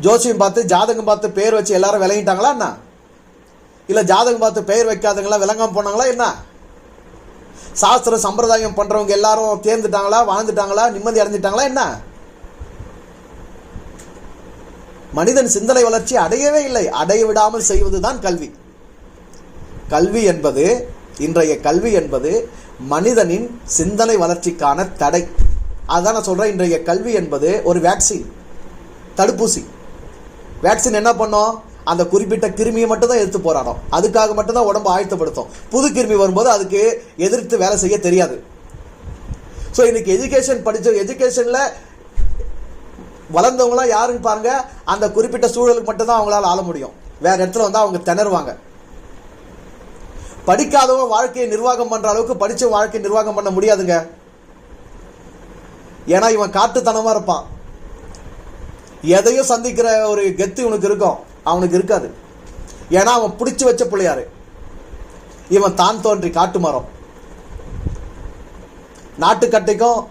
ஜோசியம் பார்த்து ஜாதகம் பார்த்து பெயர் வச்சு எல்லாரும் விளங்கிட்டாங்களா என்ன? இல்ல ஜாதகம் பார்த்து பெயர் வைக்காதங்களா விளங்காம போனாங்களா என்ன? சாஸ்திரம் சம்பிரதாயம் பண்றவங்க எல்லாரும் தேர்ந்துட்டாங்களா, வாழ்ந்துட்டாங்களா, நிம்மதி அடைஞ்சிட்டாங்களா என்ன? மனிதன் சிந்தனை வளர்ச்சி அடையவே இல்லை. அடைய விடாமல் செய்வதுதான் கல்வி. கல்வி என்பது, இன்றைய கல்வி என்பது மனிதனின் சிந்தனை வளர்ச்சிக்கான தடை. அதான் நான் சொல்றேன், இன்றைய கல்வி என்பது ஒரு வேக்சின், தடுப்பூசி. வேக்சின் என்ன பண்ணும்? அந்த குறிப்பிட்ட கிருமியை மட்டும் தான் எடுத்து போராடும். அதுக்காக மட்டும்தான் உடம்பு ஆயத்தப்படுத்தும். புது கிருமி வரும்போது அதுக்கு எதிர்த்து வேலை செய்ய தெரியாது. ஸோ இன்னைக்கு எஜுகேஷன்ல வளர்ந்தவங்களாம் யாருன்னு பாருங்க, அந்த குறிப்பிட்ட சூழலுக்கு மட்டும்தான் அவங்களால ஆள முடியும். வேற இடத்துல வந்து அவங்க திணறுவாங்க. படிக்காதவங்க வாழ்க்கையை நிர்வாகம் பண்ற அளவுக்கு படிச்ச வாழ்க்கையை நிர்வாகம் பண்ண முடியாதுங்க. ஏன்னா இவன் காட்டுத்தனமா இருப்பான். எதையும் சந்திக்கிற ஒரு கெத்து இவனுக்கு இருக்கும், அவனுக்கு இருக்காது. ஏன்னா அவன் பிடிச்சு வச்ச பிள்ளையாரு. இவன் தான் தோன்றி காட்டு மரம். நாட்டுக்கட்டைக்கும்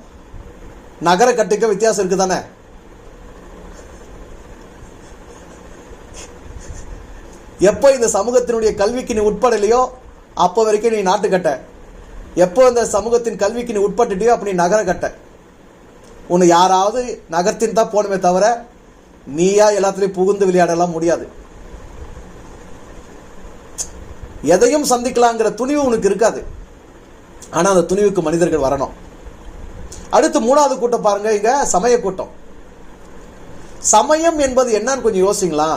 நகரக்கட்டைக்கும் வித்தியாசம் இருக்கு தானே? எப்போ இந்த சமூகத்தினுடைய கல்விக்கு நீ உட்படலையோ அப்போ வரைக்கும் நீ நாட்டுக்கட்டை. எப்போ இந்த சமூகத்தின் கல்விக்கு நீ உட்பட்டுட்டியோ அப்ப நீ நகரக்கட்டை. உன்னை யாராவது நகர்த்தின் தான் போனமே தவிர நீயா எல்லாத்துலயும் புகுந்து விளையாடலாம் முடியாது. எதையும் சந்திக்கலாங்கிற துணிவு உனக்கு இருக்காது. ஆனா அந்த துணிவுக்கு மனிதர்கள் வரணும். அடுத்து மூணாவது கூட்டம் பாருங்க, இங்க சமய கூட்டம். சமயம் என்பது என்னன்னு கொஞ்சம் யோசிங்களா.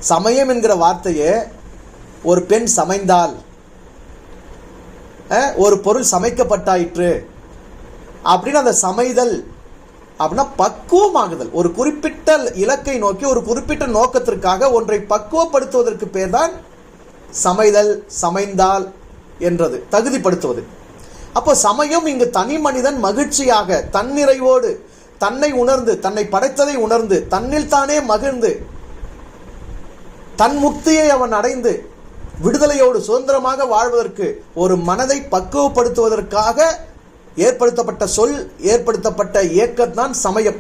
சமயம் என்கிற வார்த்தையே ஒரு பெண் சமைந்தால், ஒரு பொருள் சமைக்கப்பட்டாயிற்று அப்படின்னு அந்த சமைதல் அப்படின்னா பக்குவமாகுதல். ஒரு குறிப்பிட்ட இலக்கை நோக்கி ஒரு குறிப்பிட்ட நோக்கத்திற்காக ஒன்றை பக்குவப்படுத்துவதற்கு பேர் தான் சமைதல், சமைந்தால் என்றது தகுதிப்படுத்துவது. அப்போ சமயம் இங்கு தனி மனிதன் மகிழ்ச்சியாக தன்னிறைவோடு தன்னை உணர்ந்து, தன்னை படைத்ததை உணர்ந்து, தன்னில் தானே மகிழ்ந்து, தன் முக்தியை அவன் அடைந்து விடுதலையோடு சுதந்திரமாக வாழ்வதற்கு ஒரு மனதை பக்குவப்படுத்துவதற்காக ஏற்படுத்தப்பட்ட சொல், ஏற்படுத்தப்பட்ட இயக்கத்தான் சமயம்.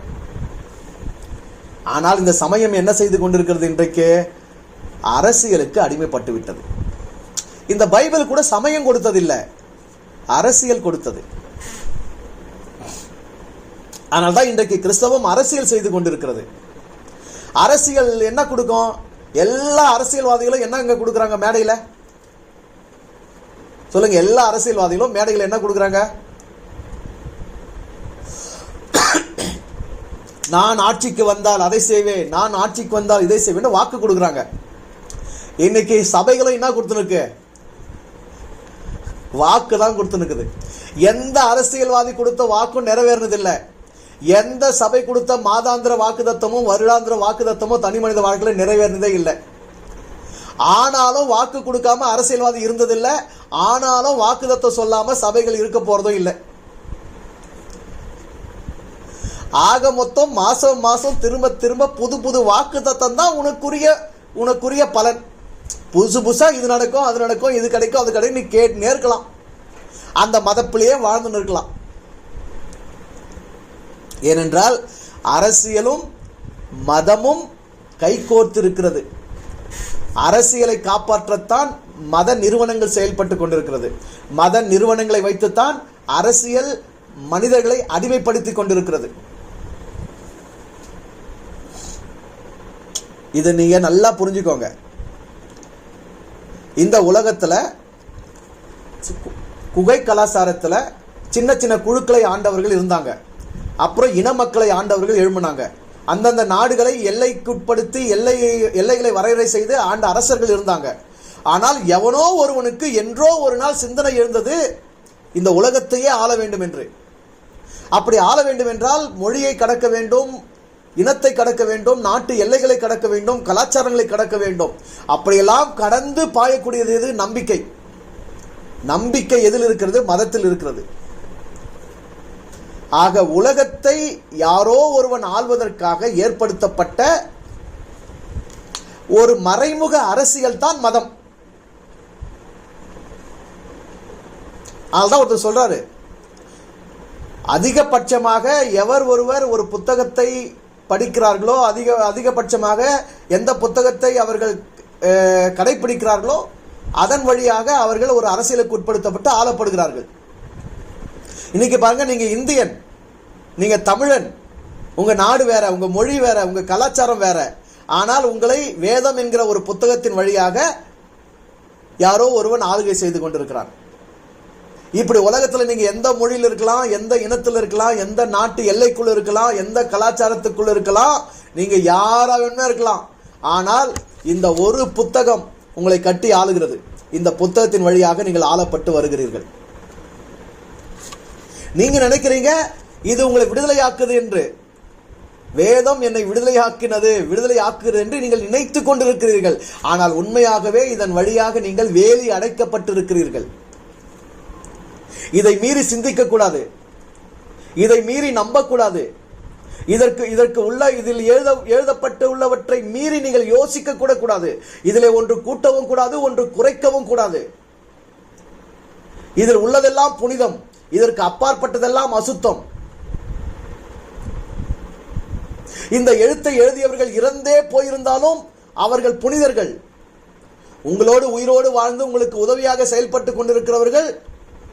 ஆனால் இந்த சமயம் என்ன செய்து கொண்டிருக்கிறது? இன்றைக்கு அரசியலுக்கு அடிமைப்பட்டு விட்டது. இந்த பைபிள் கூட சமயம் கொடுத்ததில்லை, அரசியல் கொடுத்தது. அதனால்தான் இன்றைக்கு கிறிஸ்தவம் அரசியல் செய்து கொண்டிருக்கிறது. அரசியல் என்ன கொடுக்கும்? எல்லா அரசியல்வாதிகளும் என்ன இங்க கொடுக்குறாங்க மேடையில்? சொல்லுங்க. எல்லா அரசியல்வாதிகளும் மேடையில் என்ன கொடுக்குறாங்க? நான் ஆட்சிக்கு வந்தால் அதை செய்வேன், நான் ஆட்சிக்கு வந்தால் இதை செய்வேன் வாக்கு கொடுக்குறாங்க. இன்னைக்கு சபைகளும் என்ன கொடுத்துருக்கு? வாக்கு தான் கொடுத்துருக்குது. எந்த அரசியல்வாதி கொடுத்த வாக்கும் நிறைவேறினதில்லை. எந்த சபை கொடுத்த மாதாந்திர வாக்குதத்தமும் வருடாந்திர வாக்குதத்தமும் தனி மனித வாழ்க்கையில் நிறைவேறினதே இல்லை. ஆனாலும் வாக்கு கொடுக்காம அரசியல்வாதி இருந்ததில்லை. ஆனாலும் வாக்குதத்தம் சொல்லாம சபைகள் இருக்க போறதும் இல்லை. ஆக மொத்தம் மாசம் மாசம் திரும்ப திரும்ப புது புது வாக்குதத்தம் தான் உனக்குரிய பலன். புதுசு புதுசா இது நடக்கும், அது நடக்கும், இது கிடைக்கும், அது கிடைக்கும், நீ கேட்டுனே இருக்கலாம். அந்த மதப்பிலேயே வாழ்ந்து இருக்கலாம். ஏனென்றால் அரசியலும் மதமும் கைகோர்த்து இருக்கிறது. அரசியலை காப்பாற்றத்தான் மத நிறுவனங்கள் செயல்பட்டு கொண்டிருக்கிறது. மத நிறுவனங்களை வைத்துத்தான் அரசியல் மனிதர்களை அடிமைப்படுத்தி கொண்டிருக்கிறது. இது நீங்க நல்லா புரிஞ்சுக்கோங்க. இந்த உலகத்துல குகை கலாச்சாரத்துல சின்ன சின்ன குழுக்களை ஆண்டவர்கள் இருந்தாங்க. அப்புறம் இன மக்களை ஆண்டவர்கள் எழும்பினாங்க. அந்தந்த நாடுகளை எல்லைக்குட்படுத்தி எல்லைகளை வரையறை செய்து ஆண்ட அரசர்கள் இருந்தாங்க. ஆனால் எவனோ ஒருவனுக்கு என்றோ ஒரு நாள் சிந்தனை எழுந்தது, இந்த உலகத்தையே ஆள வேண்டும் என்று. அப்படி ஆள வேண்டும் என்றால் மொழியை கடக்க வேண்டும், இனத்தை கடக்க வேண்டும், நாட்டு எல்லைகளை கடக்க வேண்டும், கலாச்சாரங்களை கடக்க வேண்டும். அப்படியெல்லாம் கடந்து பாயக்கூடியது எது? நம்பிக்கை. நம்பிக்கை எதில் இருக்கிறது? மதத்தில் இருக்கிறது. ஆக உலகத்தை யாரோ ஒருவன் ஆள்வதற்காக ஏற்படுத்தப்பட்ட ஒரு மறைமுக அரசியல் தான் மதம். அதுதான் ஒருத்தர் சொல்றாரு, அதிகபட்சமாக எவர் ஒருவர் ஒரு புத்தகத்தை படிக்கிறார்களோ, அதிகபட்சமாக எந்த புத்தகத்தை அவர்கள் கடைபிடிக்கிறார்களோ அதன் வழியாக அவர்கள் ஒரு அரசியலுக்கு உட்படுத்தப்பட்டு ஆளப்படுகிறார்கள். இன்னைக்கு பாருங்க, நீங்க இந்தியன், நீங்க தமிழன், உங்க நாடு வேற, உங்க மொழி வேற, உங்க கலாச்சாரம் வேற. ஆனால் உங்களை வேதம் என்கிற ஒரு புத்தகத்தின் வழியாக யாரோ ஒருவன் ஆளுகை செய்து கொண்டிருக்கிறார். இப்படி உலகத்துல நீங்க எந்த மொழியில் இருக்கலாம், எந்த இனத்தில் இருக்கலாம், எந்த நாட்டு எல்லைக்குள்ள இருக்கலாம், எந்த கலாச்சாரத்துக்குள்ள இருக்கலாம், நீங்க யாரா வேணுமா இருக்கலாம். ஆனால் இந்த ஒரு புத்தகம் உங்களை கட்டி ஆளுகிறது. இந்த புத்தகத்தின் வழியாக நீங்கள் ஆளப்பட்டு வருகிறீர்கள். நீங்க நினைக்கிறீங்க இது உங்களை விடுதலையாக்குது என்று. வேதம் என்னை விடுதலையாக்கினது, விடுதலையாக்குகிறது என்று நீங்கள் நினைத்துக் கொண்டிருக்கிறீர்கள். ஆனால் உண்மையாகவே இதன் வழியாக நீங்கள் வேலி அடைக்கப்பட்டிருக்கிறீர்கள். இதை மீறி சிந்திக்க கூடாது, இதை மீறி நம்பக்கூடாது. இதற்கு உள்ள இதில் எழுதப்பட்டு உள்ளவற்றை மீறி நீங்கள் யோசிக்க கூட கூடாது. இதில் ஒன்று கூட்டவும் கூடாது, ஒன்று குறைக்கவும் கூடாது. இதில் உள்ளதெல்லாம் புனிதம், இதற்கு அப்பாற்பட்டதெல்லாம் அசுத்தம். இந்த எழுத்தை எழுதியவர்கள் இறந்தே போயிருந்தாலும் அவர்கள் புனிதர்கள். உங்களோடு உயிரோடு வாழ்ந்து உங்களுக்கு உதவியாக செயல்பட்டு கொண்டிருக்கிறவர்கள்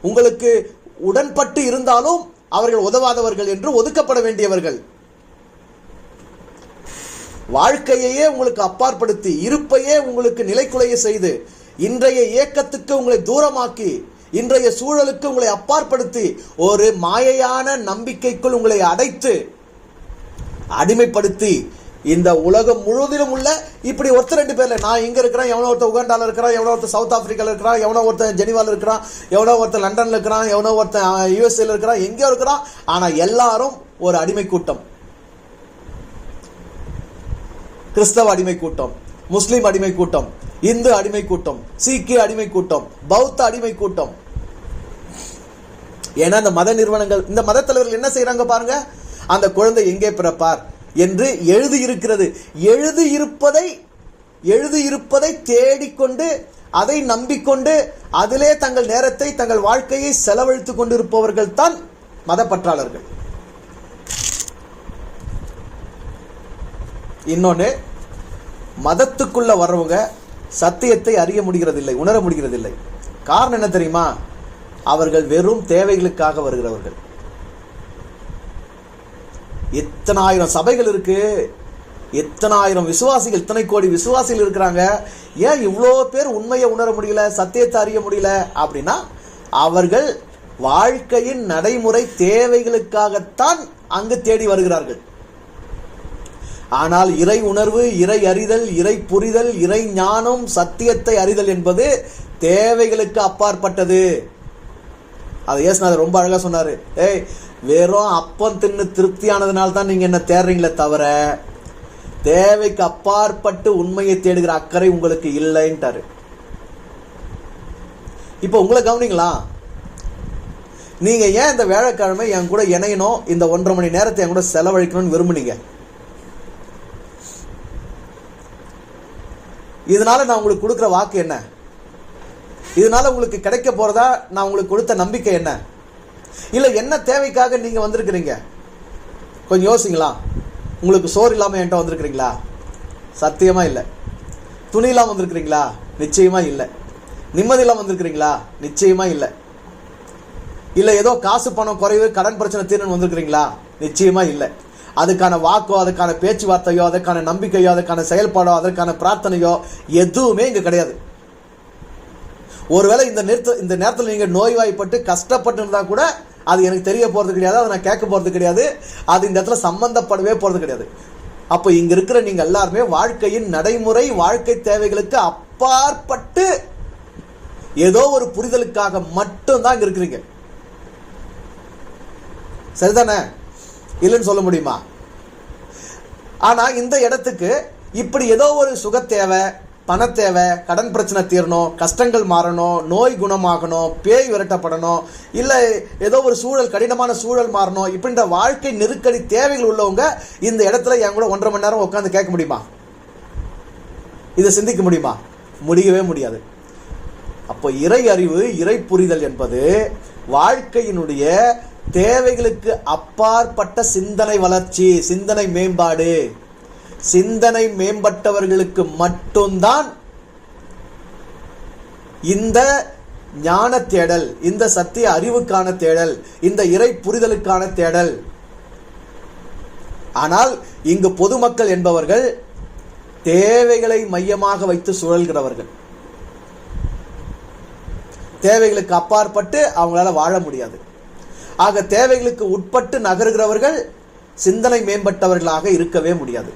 உங்களுக்கு உடன்பட்டு இருந்தாலும் அவர்கள் உதவாதவர்கள் என்று ஒதுக்கப்பட வேண்டியவர்கள். வாழ்க்கையையே உங்களுக்கு அப்பாற்படுத்தி, இருப்பையே உங்களுக்கு நிலைக்குலைய செய்து, இன்றைய இயக்கத்துக்கு உங்களை தூரமாக்கி, இன்றைய சூழலுக்கு உங்களை அப்பாற்படுத்தி, ஒரு மாயையான நம்பிக்கைக்குள் உங்களை அடைத்து அடிமைப்படுத்தி இந்த உலகம் முழுவதிலும் உள்ள இப்படி ஒருத்தர் 2 பேர்ல, நான் இங்க இருக்கிறேன், எவனோ ஒருத்தர் உகாண்டால இருக்கிறான், எவனோ ஒருத்தர் சவுத் ஆப்பிரிக்கால இருக்கிறான், எவனோ ஒருத்தர் ஜெனிவால இருக்கிறான், எவனோ ஒருத்தர் லண்டன்ல இருக்கிறான், எவனோ ஒருத்தர் யுஎஸ்ஏல இருக்கிறான், எங்கேயோ இருக்கிறான். ஆனா எல்லாரும் ஒரு அடிமை கூட்டம். கிறிஸ்தவ அடிமை கூட்டம், முஸ்லிம் அடிமை கூட்டம், இந்து அடிமை கூட்டம், சீக்கிய அடிமை கூட்டம், பௌத்த அடிமை கூட்டம். ஏன்னா இந்த மத நிறுவனங்கள், இந்த மத தலைவர்கள் என்ன செய்யறாங்க பாருங்க, அந்த குழந்தை எங்கே பிறப்பார் என்று எழுதியிருப்பதை தேடிக்கொண்டு அதை நம்பிக்கொண்டு அதிலே தங்கள் நேரத்தை தங்கள் வாழ்க்கையை செலவழித்துக் கொண்டிருப்பவர்கள் தான் மத பற்றாளர்கள். இன்னொன்னு, மதத்துக்குள்ள வர்றவங்க சத்தியத்தை அறிய முடிகிறதில்லை, உணர முடிகிறதில்லை. காரணம் என்ன தெரியுமா? அவர்கள் வெறும் தேவைகளுக்காக வருகிறவர்கள். எத்தனை ஆயிரம் சபைகள் இருக்கு, எத்தனை ஆயிரம் விசுவாசிகள், இத்தனை கோடி விசுவாசிகள் இருக்கிறாங்க. ஏன் இவ்வளோ பேர் உண்மையை உணர முடியல, சத்தியத்தை அறிய முடியல அப்படின்னா, அவர்கள் வாழ்க்கையின் நடைமுறை தேவைகளுக்காகத்தான் அங்கு தேடி வருகிறார்கள். ஆனால் இறை உணர்வு, இறை அறிதல், இறை புரிதல், இறை ஞானம், சத்தியத்தை அறிதல் என்பது தேவைகளுக்கு அப்பாற்பட்டது. அதை இயேசுநாதர் ரொம்ப அழகா சொன்னாரு. வெறும் அப்பம் தின்னு திருப்தியானதுனால தான் நீங்க என்ன தேடுறீங்களே தவிர தேவைக்கு அப்பாற்பட்டு உண்மையை தேடுகிற அக்கறை உங்களுக்கு இல்லைன்ட்டாரு. இப்ப உங்களை கவனிங்களா, நீங்க ஏன் இந்த வியாழக்கிழமை என் கூட இணையணும், இந்த 1.5 மணி நேரத்தை என் கூட செலவழிக்கணும்னு விரும்புனீங்க? இதனால நான் உங்களுக்கு கொடுக்கிற வாக்கு என்ன? இதனால உங்களுக்கு கிடைக்க போறதா நான் உங்களுக்கு கொடுத்த நம்பிக்கை என்ன? இல்ல என்ன தேவைக்காக நீங்க வந்திருக்கிறீங்க? கொஞ்சம் யோசிங்களா. உங்களுக்கு சோறு இல்லாம என்கிட்ட வந்திருக்கிறீங்களா? சத்தியமா இல்லை. துணி இல்லாம வந்திருக்கிறீங்களா? நிச்சயமா இல்லை. நிம்மதி இல்லாம வந்திருக்கிறீங்களா? நிச்சயமா இல்லை. இல்ல ஏதோ காசு பணம் குறைவு, கடன் பிரச்சனை தீர்வு வந்திருக்கிறீங்களா? நிச்சயமா இல்லை. அதுக்கான வாக்கோ, அதுக்கான பேச்சுவார்த்தையோ, அதுக்கான நம்பிக்கையோ, அதுக்கான செயல்பாடோ, அதற்கான பிரார்த்தனையோ எதுவுமே இங்க கிடையாது. ஒருவேளை இந்த நேரத்தில் நீங்க நோய்வாய்ப்பட்டு கஷ்டப்பட்டு இருந்தா கூட அது எனக்கு தெரிய போறது கிடையாது, அதை நான் கேட்க போறது கிடையாது, அது இந்த இடத்துல சம்பந்தப்படவே போறது கிடையாது. அப்ப இங்க இருக்கிற நீங்க எல்லாருமே வாழ்க்கையின் நடைமுறை வாழ்க்கை தேவைகளுக்கு அப்பாற்பட்டு ஏதோ ஒரு புரிதலுக்காக மட்டும்தான் இங்க இருக்கிறீங்க. சரிதானே? இல்லைன்னு சொல்ல முடியுமா? ஆனா இந்த இடத்துக்கு இப்படி ஏதோ ஒரு சுக தேவை, பண தேவை, கடன் பிரச்சனை தீரணும், கஷ்டங்கள் மாறணும், நோய் குணமாகணும், பேய் விரட்டப்படணும், இல்ல ஏதோ ஒரு சூழல், கடினமான சூழல் மாறணும், இப்படின்ற வாழ்க்கை நெருக்கடி தேவைகள் உள்ளவங்க இந்த இடத்துல என் கூட 1.5 மணி நேரம் உட்காந்து கேட்க முடியுமா? இதை சிந்திக்க முடியுமா? முடியவே முடியாது. அப்போ இறை அறிவு, இறை புரிதல் என்பது வாழ்க்கையினுடைய தேவைகளுக்கு அப்பாற்பட்ட சிந்தனை வளர்ச்சி, சிந்தனை மேம்பாடு. சிந்தனை மேம்பட்டவர்களுக்கு மட்டும்தான் இந்த ஞான தேடல், இந்த சத்திய அறிவுக்கான தேடல், இந்த இறை புரிதலுக்கான தேடல். ஆனால் இங்கு பொதுமக்கள் என்பவர்கள் தேவைகளை மையமாக வைத்து சுழல்கிறவர்கள். தேவைகளுக்கு அப்பாற்பட்டு அவங்களால வாழ முடியாது. ஆக தேவைகளுக்கு உட்பட்டு நகருகிறவர்கள் சிந்தனை மேம்பட்டவர்களாக இருக்கவே முடியாது.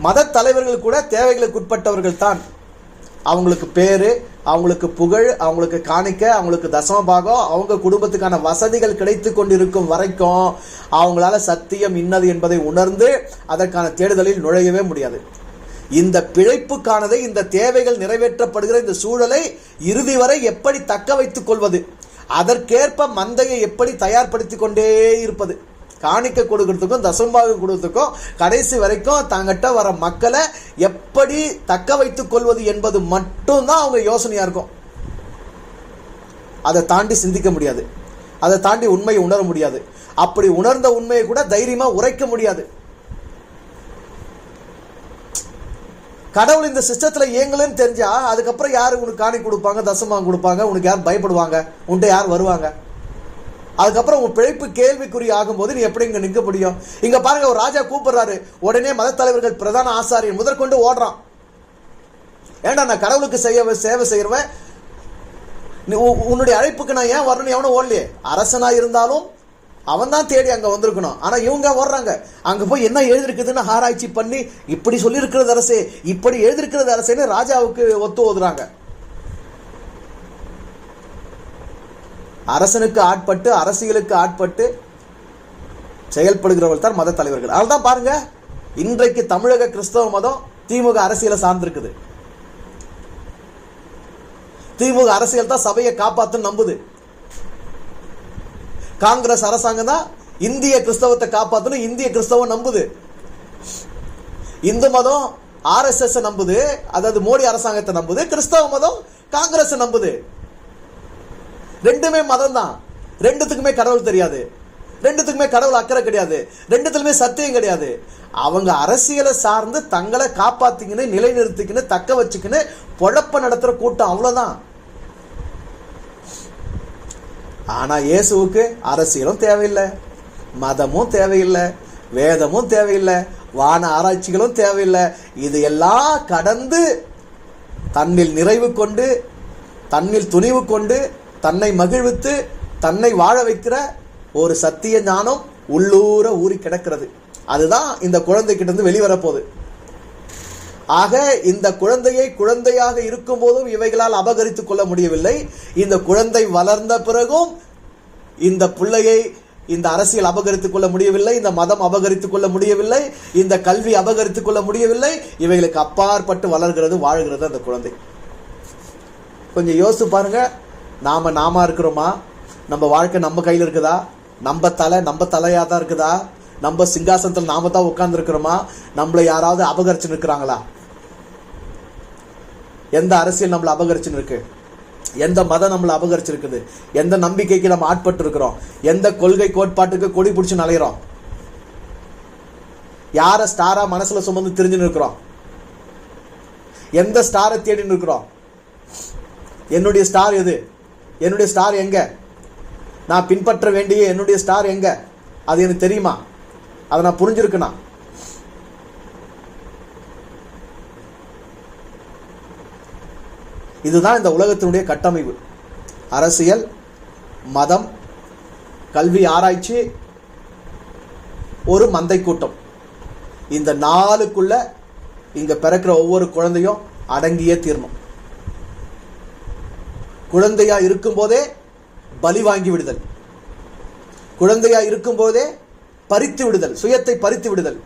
மத தலைவர்கள் கூட தேவைகளுக்கு உட்பட்டவர்கள் தான். அவங்களுக்கு பேரு, அவங்களுக்கு புகழ், அவங்களுக்கு காணிக்க, அவங்களுக்கு தசமபாகம், அவங்க குடும்பத்துக்கான வசதிகள் கிடைத்து கொண்டிருக்கும் வரைக்கும் அவங்களால சத்தியம் இன்னது என்பதை உணர்ந்து அதற்கான தேடுதலில் நுழையவே முடியாது. இந்த பிழைப்புக்கானதை, இந்த தேவைகள் நிறைவேற்றப்படுகிற இந்த சூழலை இறுதி வரை எப்படி தக்க வைத்துக் கொள்வது, அதற்கேற்ப மந்தையை எப்படி தயார்படுத்திக் கொண்டே இருப்பது, காணிக்க கொடுக்கறதுக்கும் தசம்பாகம் கொடுக்கறதுக்கும் கடைசி வரைக்கும் தங்கிட்ட வர மக்களை எப்படி தக்க வைத்துக் கொள்வது என்பது மட்டும்தான் அவங்க யோசனையா இருக்கும். அதை தாண்டி சிந்திக்க முடியாது, அதை தாண்டி உண்மையை உணர முடியாது. அப்படி உணர்ந்த உண்மையை கூட தைரியமா உரைக்க முடியாது. கடவுள் இந்த சிஸ்டத்துல இயங்கலன்னு தெரிஞ்சா அதுக்கப்புறம் யாரு உனக்கு காணி கொடுப்பாங்க, தசமாகம் கொடுப்பாங்க, உனக்கு யார் பயப்படுவாங்க, உன்ட்ட யார் வருவாங்க? அதுக்கப்புறம் உன் பிழைப்பு கேள்விக்குறி ஆகும்போது நீ எப்படி இங்க நிற்க முடியும்? இங்க பாருங்க, ஒரு ராஜா கூப்பிடுறாரு, உடனே மத தலைவர்கள், பிரதான ஆசாரியன் முதற்கொண்டு ஓடுறான். ஏண்டா நான் கடவுளுக்கு சேவை செய்யறவன், உன்னுடைய அழைப்புக்கு நான் ஏன் வரணும்? எவனும் ஓடலையே. அரசனா இருந்தாலும் அவன் தான் தேடி அங்க வந்திருக்கணும். ஆனா இவங்க வர்றாங்க, அங்க போய் என்ன எழுதிருக்குதுன்னு ஆராய்ச்சி பண்ணி, இப்படி சொல்லி இருக்கிறது அரசே, இப்படி எழுதிருக்கிறது அரசேன்னு ராஜாவுக்கு ஒத்து ஓதுறாங்க. அரசனுக்கு ஆட்பட்டு, அரசியலுக்கு ஆட்பட்டு செயல்படுகிறவர்கள் தான் மத தலைவர்கள். அதனால்தான் பாருங்க, இன்றைக்கு தமிழக கிறிஸ்தவ மதம் திமுக அரசியலை சார்ந்திருக்குது. திமுக அரசியல் தான் சபையை காப்பாத்து நம்புது. காங்கிரஸ் அரசாங்கம் தான் இந்திய கிறிஸ்தவத்தை காப்பாத்தணும், இந்திய கிறிஸ்தவம் நம்புது. இந்து மதம் RSS நம்புது, அதாவது மோடி அரசாங்கத்தை நம்புது. கிறிஸ்தவ மதம் காங்கிரஸ் நம்புது. ரெண்டுமே மதம் தான், ரெண்டுத்துக்குமே கடவுள் தெரியாது, ரெண்டுத்துக்குமே கடவுள் அக்கறை கிடையாது, ரெண்டுத்துலயுமே சத்தியம் கிடையாது. அவங்க அரசியலை சார்ந்து தங்களை காப்பாத்திக்கின்னு, நிலைநிறுத்திக்கின்னு, தக்க வச்சுக்கின்னு பொழப்ப நடத்துற கூட்டம், அவ்வளவுதான். ஆனா இயேசுவுக்கு அரசியலும் தேவையில்லை, மதமும் தேவையில்லை, வேதமும் தேவையில்லை, வான ஆராய்ச்சிகளும் தேவையில்லை. இது எல்லாம் கடந்து தன்னில் நிறைவு கொண்டு, தன்னில் துணிவு கொண்டு, தன்னை மகிழ்வித்து, தன்னை வாழ வைக்கிற ஒரு சத்திய ஞானம் உள்ளூர ஊறி கிடக்கிறது. அதுதான் இந்த குழந்தைகிட்ட இருந்து வெளிவரப்போகுது. ஆக இந்த குழந்தையை குழந்தையாக இருக்கும் போதும் இவைகளால் அபகரித்துக் கொள்ள முடியவில்லை. இந்த குழந்தை வளர்ந்த பிறகும் இந்த பிள்ளையை இந்த அரசியல் அபகரித்துக் கொள்ள முடியவில்லை, இந்த மதம் அபகரித்துக் கொள்ள முடியவில்லை, இந்த கல்வி அபகரித்துக் கொள்ள முடியவில்லை. இவைகளுக்கு அப்பாற்பட்டு வளர்கிறது, வாழ்கிறது அந்த குழந்தை. கொஞ்சம் யோசிச்சு பாருங்க, நாம இருக்கிறோமா? நம்ம வாழ்க்கை நம்ம கையில் இருக்குதா? நம்ம தலையா தான் இருக்குதா? நம்ம சிங்காசனத்தில் நாம தான் உட்கார்ந்து இருக்கிறோமா? நம்மளை யாராவது அபகரிச்சு நிற்கிறாங்களா? எந்த அரசியல் நம்மளை அபகரிச்சு இருக்கு? எந்த மதம் நம்மளை அபகரிச்சிருக்குது? எந்த நம்பிக்கைக்கு நம்ம ஆட்பட்டு இருக்கிறோம்? எந்த கொள்கை கோட்பாட்டுக்கு கொடி பிடிச்சு நலைகிறோம்? யார ஸ்டாரா மனசுல சுமந்து தெரிஞ்சு நிற்கிறோம்? எந்த ஸ்டாரை தேடி நிற்கிறோம்? என்னுடைய ஸ்டார் எது? என்னுடைய ஸ்டார் எங்க? நான் பின்பற்ற வேண்டிய என்னுடைய ஸ்டார் எங்க? அது எனக்கு தெரியுமா? அதை நான் புரிஞ்சிருக்கணும். இதுதான் இந்த உலகத்தினுடைய கட்டமைப்பு. அரசியல், மதம், கல்வி, ஆராய்ச்சி, ஒரு மந்தை கூட்டம். இந்த நாளுக்குள்ள இங்க பிறக்கிற ஒவ்வொரு குழந்தையும் அடங்கியே தீரணும். குழந்தையா இருக்கும் போதே பலி வாங்கி விடுதல், குழந்தையா இருக்கும் போதே பறித்து விடுதல், சுயத்தை பறித்து விடுதல்,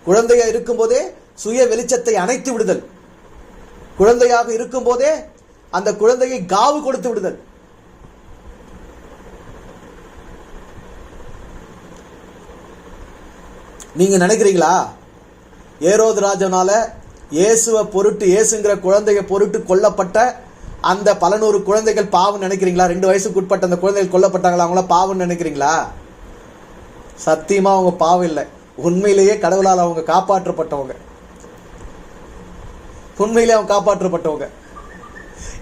குழந்தையா இருக்கும் போதே சுய வெளிச்சத்தை அணைத்து விடுதல், குழந்தையாக இருக்கும் போதே அந்த குழந்தையை காவு கொடுத்து விடுதல். நீங்க நினைக்கிறீங்களா ஏரோது ராஜனால இயேசுவை பொருட்டு, இயேசுங்கிற குழந்தைய பொருட்டு கொல்லப்பட்ட அந்த பல நூறு குழந்தைகள் பாவம் நினைக்கிறீங்களா? 2 வயசுக்கு உட்பட்ட அந்த குழந்தைகள் கொல்லப்பட்டாங்களா? அவங்கள பாவம் நினைக்கிறீங்களா? சத்தியமா அவங்க பாவம் இல்லை. உண்மையிலேயே கடவுளால் அவங்க காப்பாற்றப்பட்டவங்க. உண்மையிலே அவங்க காப்பாற்றப்பட்டவங்க.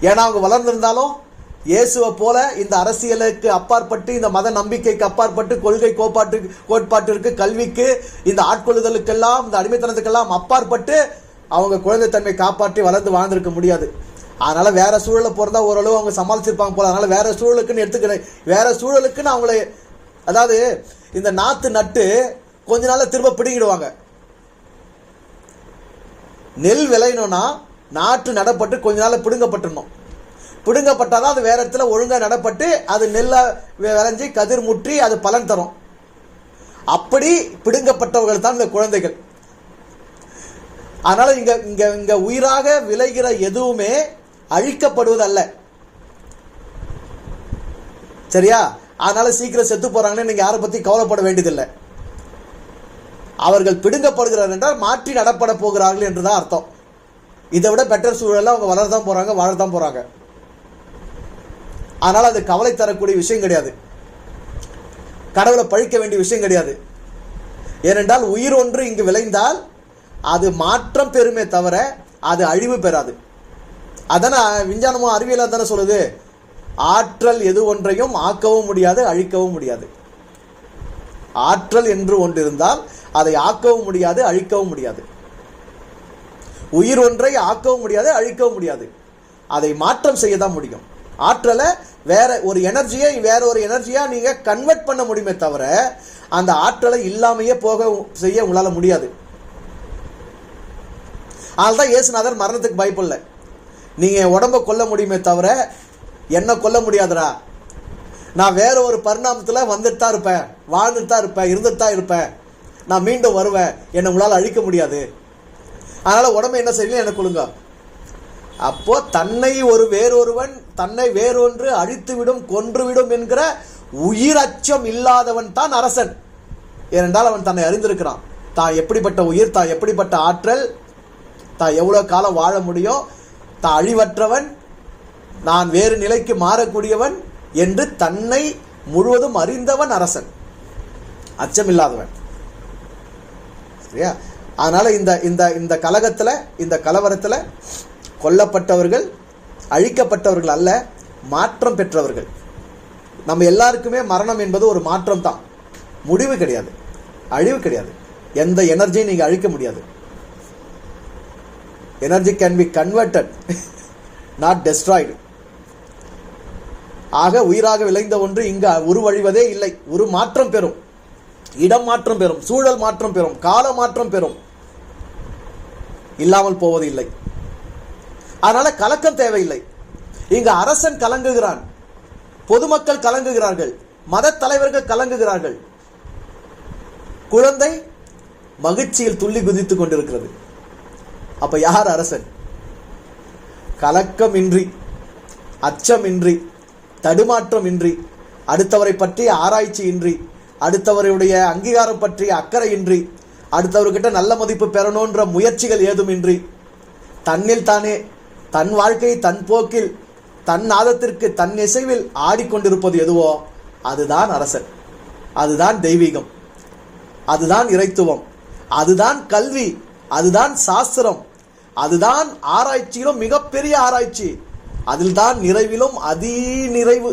ஏன்னா அவங்க வளர்ந்திருந்தாலும் இயேசுவை போல இந்த அரசியலுக்கு அப்பாற்பட்டு, இந்த மத நம்பிக்கைக்கு அப்பாற்பட்டு, கொள்கை கோட்பாட்டிற்கு, கல்விக்கு, இந்த ஆட்கொள்ளுதலுக்கெல்லாம், இந்த அடிமைத்தனத்துக்கெல்லாம் அப்பாற்பட்டு அவங்க குழந்தைத்தன்மை காப்பாற்றி வளர்ந்து வாழ்ந்திருக்க முடியாது. அதனால வேற சூழலை பிறந்தா ஓரளவு அவங்க சமாளிச்சிருப்பாங்க போல. அதனால வேற சூழலுக்குன்னு எடுத்துக்கிறேன், வேற சூழலுக்குன்னு அவங்கள, அதாவது இந்த நாத்து நட்டு கொஞ்ச நாள்ல திரும்ப பிடுங்கிடுவாங்க. நெல் விளையணும்னா நாற்று நடப்பட்டு கொஞ்ச நாள் பிடுங்கப்பட்டுடணும். பிடுங்கப்பட்டாதான் அது வேற இடத்துல ஒழுங்கா நடப்பட்டு அது நெல்லை விளைஞ்சி கதிர் முற்றி அது பலன் தரும். அப்படி பிடுங்கப்பட்டவர்கள் தான் இந்த குழந்தைகள். அதனால இங்க இங்க இங்க உயிராக விளைகிற எதுவுமே அழிக்கப்படுவது அல்ல. சரியா? அதனால சீக்கிரம் செத்து போறாங்கன்னு நீங்க யாரை பத்தி கவலைப்பட வேண்டியதில்லை. அவர்கள் பிடுங்கப்படுகிறார் என்றால் மாற்றி நடப்பட போகிறார்கள் என்றுதான் அர்த்தம். இதை விட பெட்டர் சூழல்ல அவங்க வளரதான் போறாங்க, வாழத்தான் போறாங்க. அதனால அது கவலை தரக்கூடிய விஷயம் கிடையாது, கடவுளை பழிக்க வேண்டிய விஷயம் கிடையாது. ஏனென்றால் உயிர் ஒன்று இங்கு விளைந்தால் அது மாற்றம் பெறுமே தவிர அது அழிவு பெறாது. அதான விஞ்ஞானமும் அறிவியல் தானே சொல்லுது, ஆற்றல் எது ஒன்றையும் ஆக்கவும் முடியாது, அழிக்கவும் முடியாது. ஆற்றல் என்று ஒன்று இருந்தால் அதை ஆக்கவும் முடியாது, அழிக்கவும் முடியாது. உயிர் ஒன்றை ஆக்கவும் முடியாது, அழிக்கவும் முடியாது. அதை மாற்றம் செய்ய தான் முடியும். ஆற்றலை வேற ஒரு எனர்ஜியை வேற ஒரு எனர்ஜியா நீங்க கன்வெர்ட் பண்ண முடியுமே தவிர அந்த ஆற்றலை இல்லாமையே போக செய்ய உங்களால முடியாது. அதனால்தான் இயேசுநாதர் மரணத்துக்கு பயப்படல. நீங்க உடம்ப கொல்ல முடியுமே தவிர என்ன கொல்ல முடியாதுடா, நான் வேற ஒரு பரிணாமத்துல வந்துட்டு தான் இருப்பேன், வாழ்ந்துட்டு தான் இருப்பேன், இருந்துட்டு தான் இருப்பேன், நான் மீண்டும் வருவேன், என்னை உங்களால் அழிக்க முடியாது, அதனால உடம்பு என்ன செய்யல எனக்கு கொள்ளுங்க. அப்போ தன்னை வேறொருவன் தன்னை வேறொன்று அழித்துவிடும் கொன்றுவிடும் என்கிற உயிர் அச்சம் இல்லாதவன் தான் அரசன். ஏனென்றால் அவன் தன்னை அறிந்திருக்கிறான், தான் எப்படிப்பட்ட உயிர், தான் எப்படிப்பட்ட ஆற்றல், தான் எவ்வளவு காலம் வாழ முடியும், தான் அழிவற்றவன், நான் வேறு நிலைக்கு மாறக்கூடியவன் என்று தன்னை முழுவதும் அறிந்தவன் அரசன், அச்சம் இல்லாதவன். சரியா? அதனால இந்த கலகத்துல, இந்த கலவரத்துல கொல்லப்பட்டவர்கள் அழிக்கப்பட்டவர்கள் அல்ல, மாற்றம் பெற்றவர்கள். நம்ம எல்லாருக்குமே மரணம் என்பது ஒரு மாற்றம் தான், முடிவு கிடையாது, அழிவு கிடையாது. எந்த எனர்ஜியும் நீங்க அழிக்க முடியாது. Energy can be converted, not destroyed. ஆக உயிராக விளைந்த ஒன்று இங்கு உருவழிவதே இல்லை. ஒரு மாற்றம் பெறும், இடம் மாற்றம் பெறும், சூழல் மாற்றம் பெறும், கால மாற்றம் பெறும், இல்லாமல் போவது இல்லை. அதனால கலக்கம் தேவையில்லை. இங்கு அரசன் கலங்குகிறான், பொதுமக்கள் கலங்குகிறார்கள், மத தலைவர்கள் கலங்குகிறார்கள், குழந்தை மகிழ்ச்சியில் துள்ளி குதித்துக் கொண்டிருக்கிறது. அப்ப யார் அரசன்? கலக்கமின்றி, அச்சமின்றி, தடுமாற்றமின்றி, அடுத்தவரை பற்றிய ஆராய்ச்சி இன்றி, அடுத்தவருடைய அங்கீகாரம் பற்றிய அக்கறை இன்றி, அடுத்தவர்கிட்ட நல்ல மதிப்பு பெறணுன்ற முயற்சிகள் ஏதுமின்றி, தன்னில் தானே தன் வாழ்க்கை தன் போக்கில் தன் நாதத்திற்கு தன் இசைவில் ஆடிக்கொண்டிருப்பது எதுவோ அதுதான் அரசன், அதுதான் தெய்வீகம், அதுதான் இறைத்துவம், அதுதான் கல்வி, அதுதான் சாஸ்திரம், அதுதான் ஆராய்ச்சியிலும் மிகப்பெரிய ஆராய்ச்சி, அதில்தான் நிறைவிலும் அதி நிறைவு.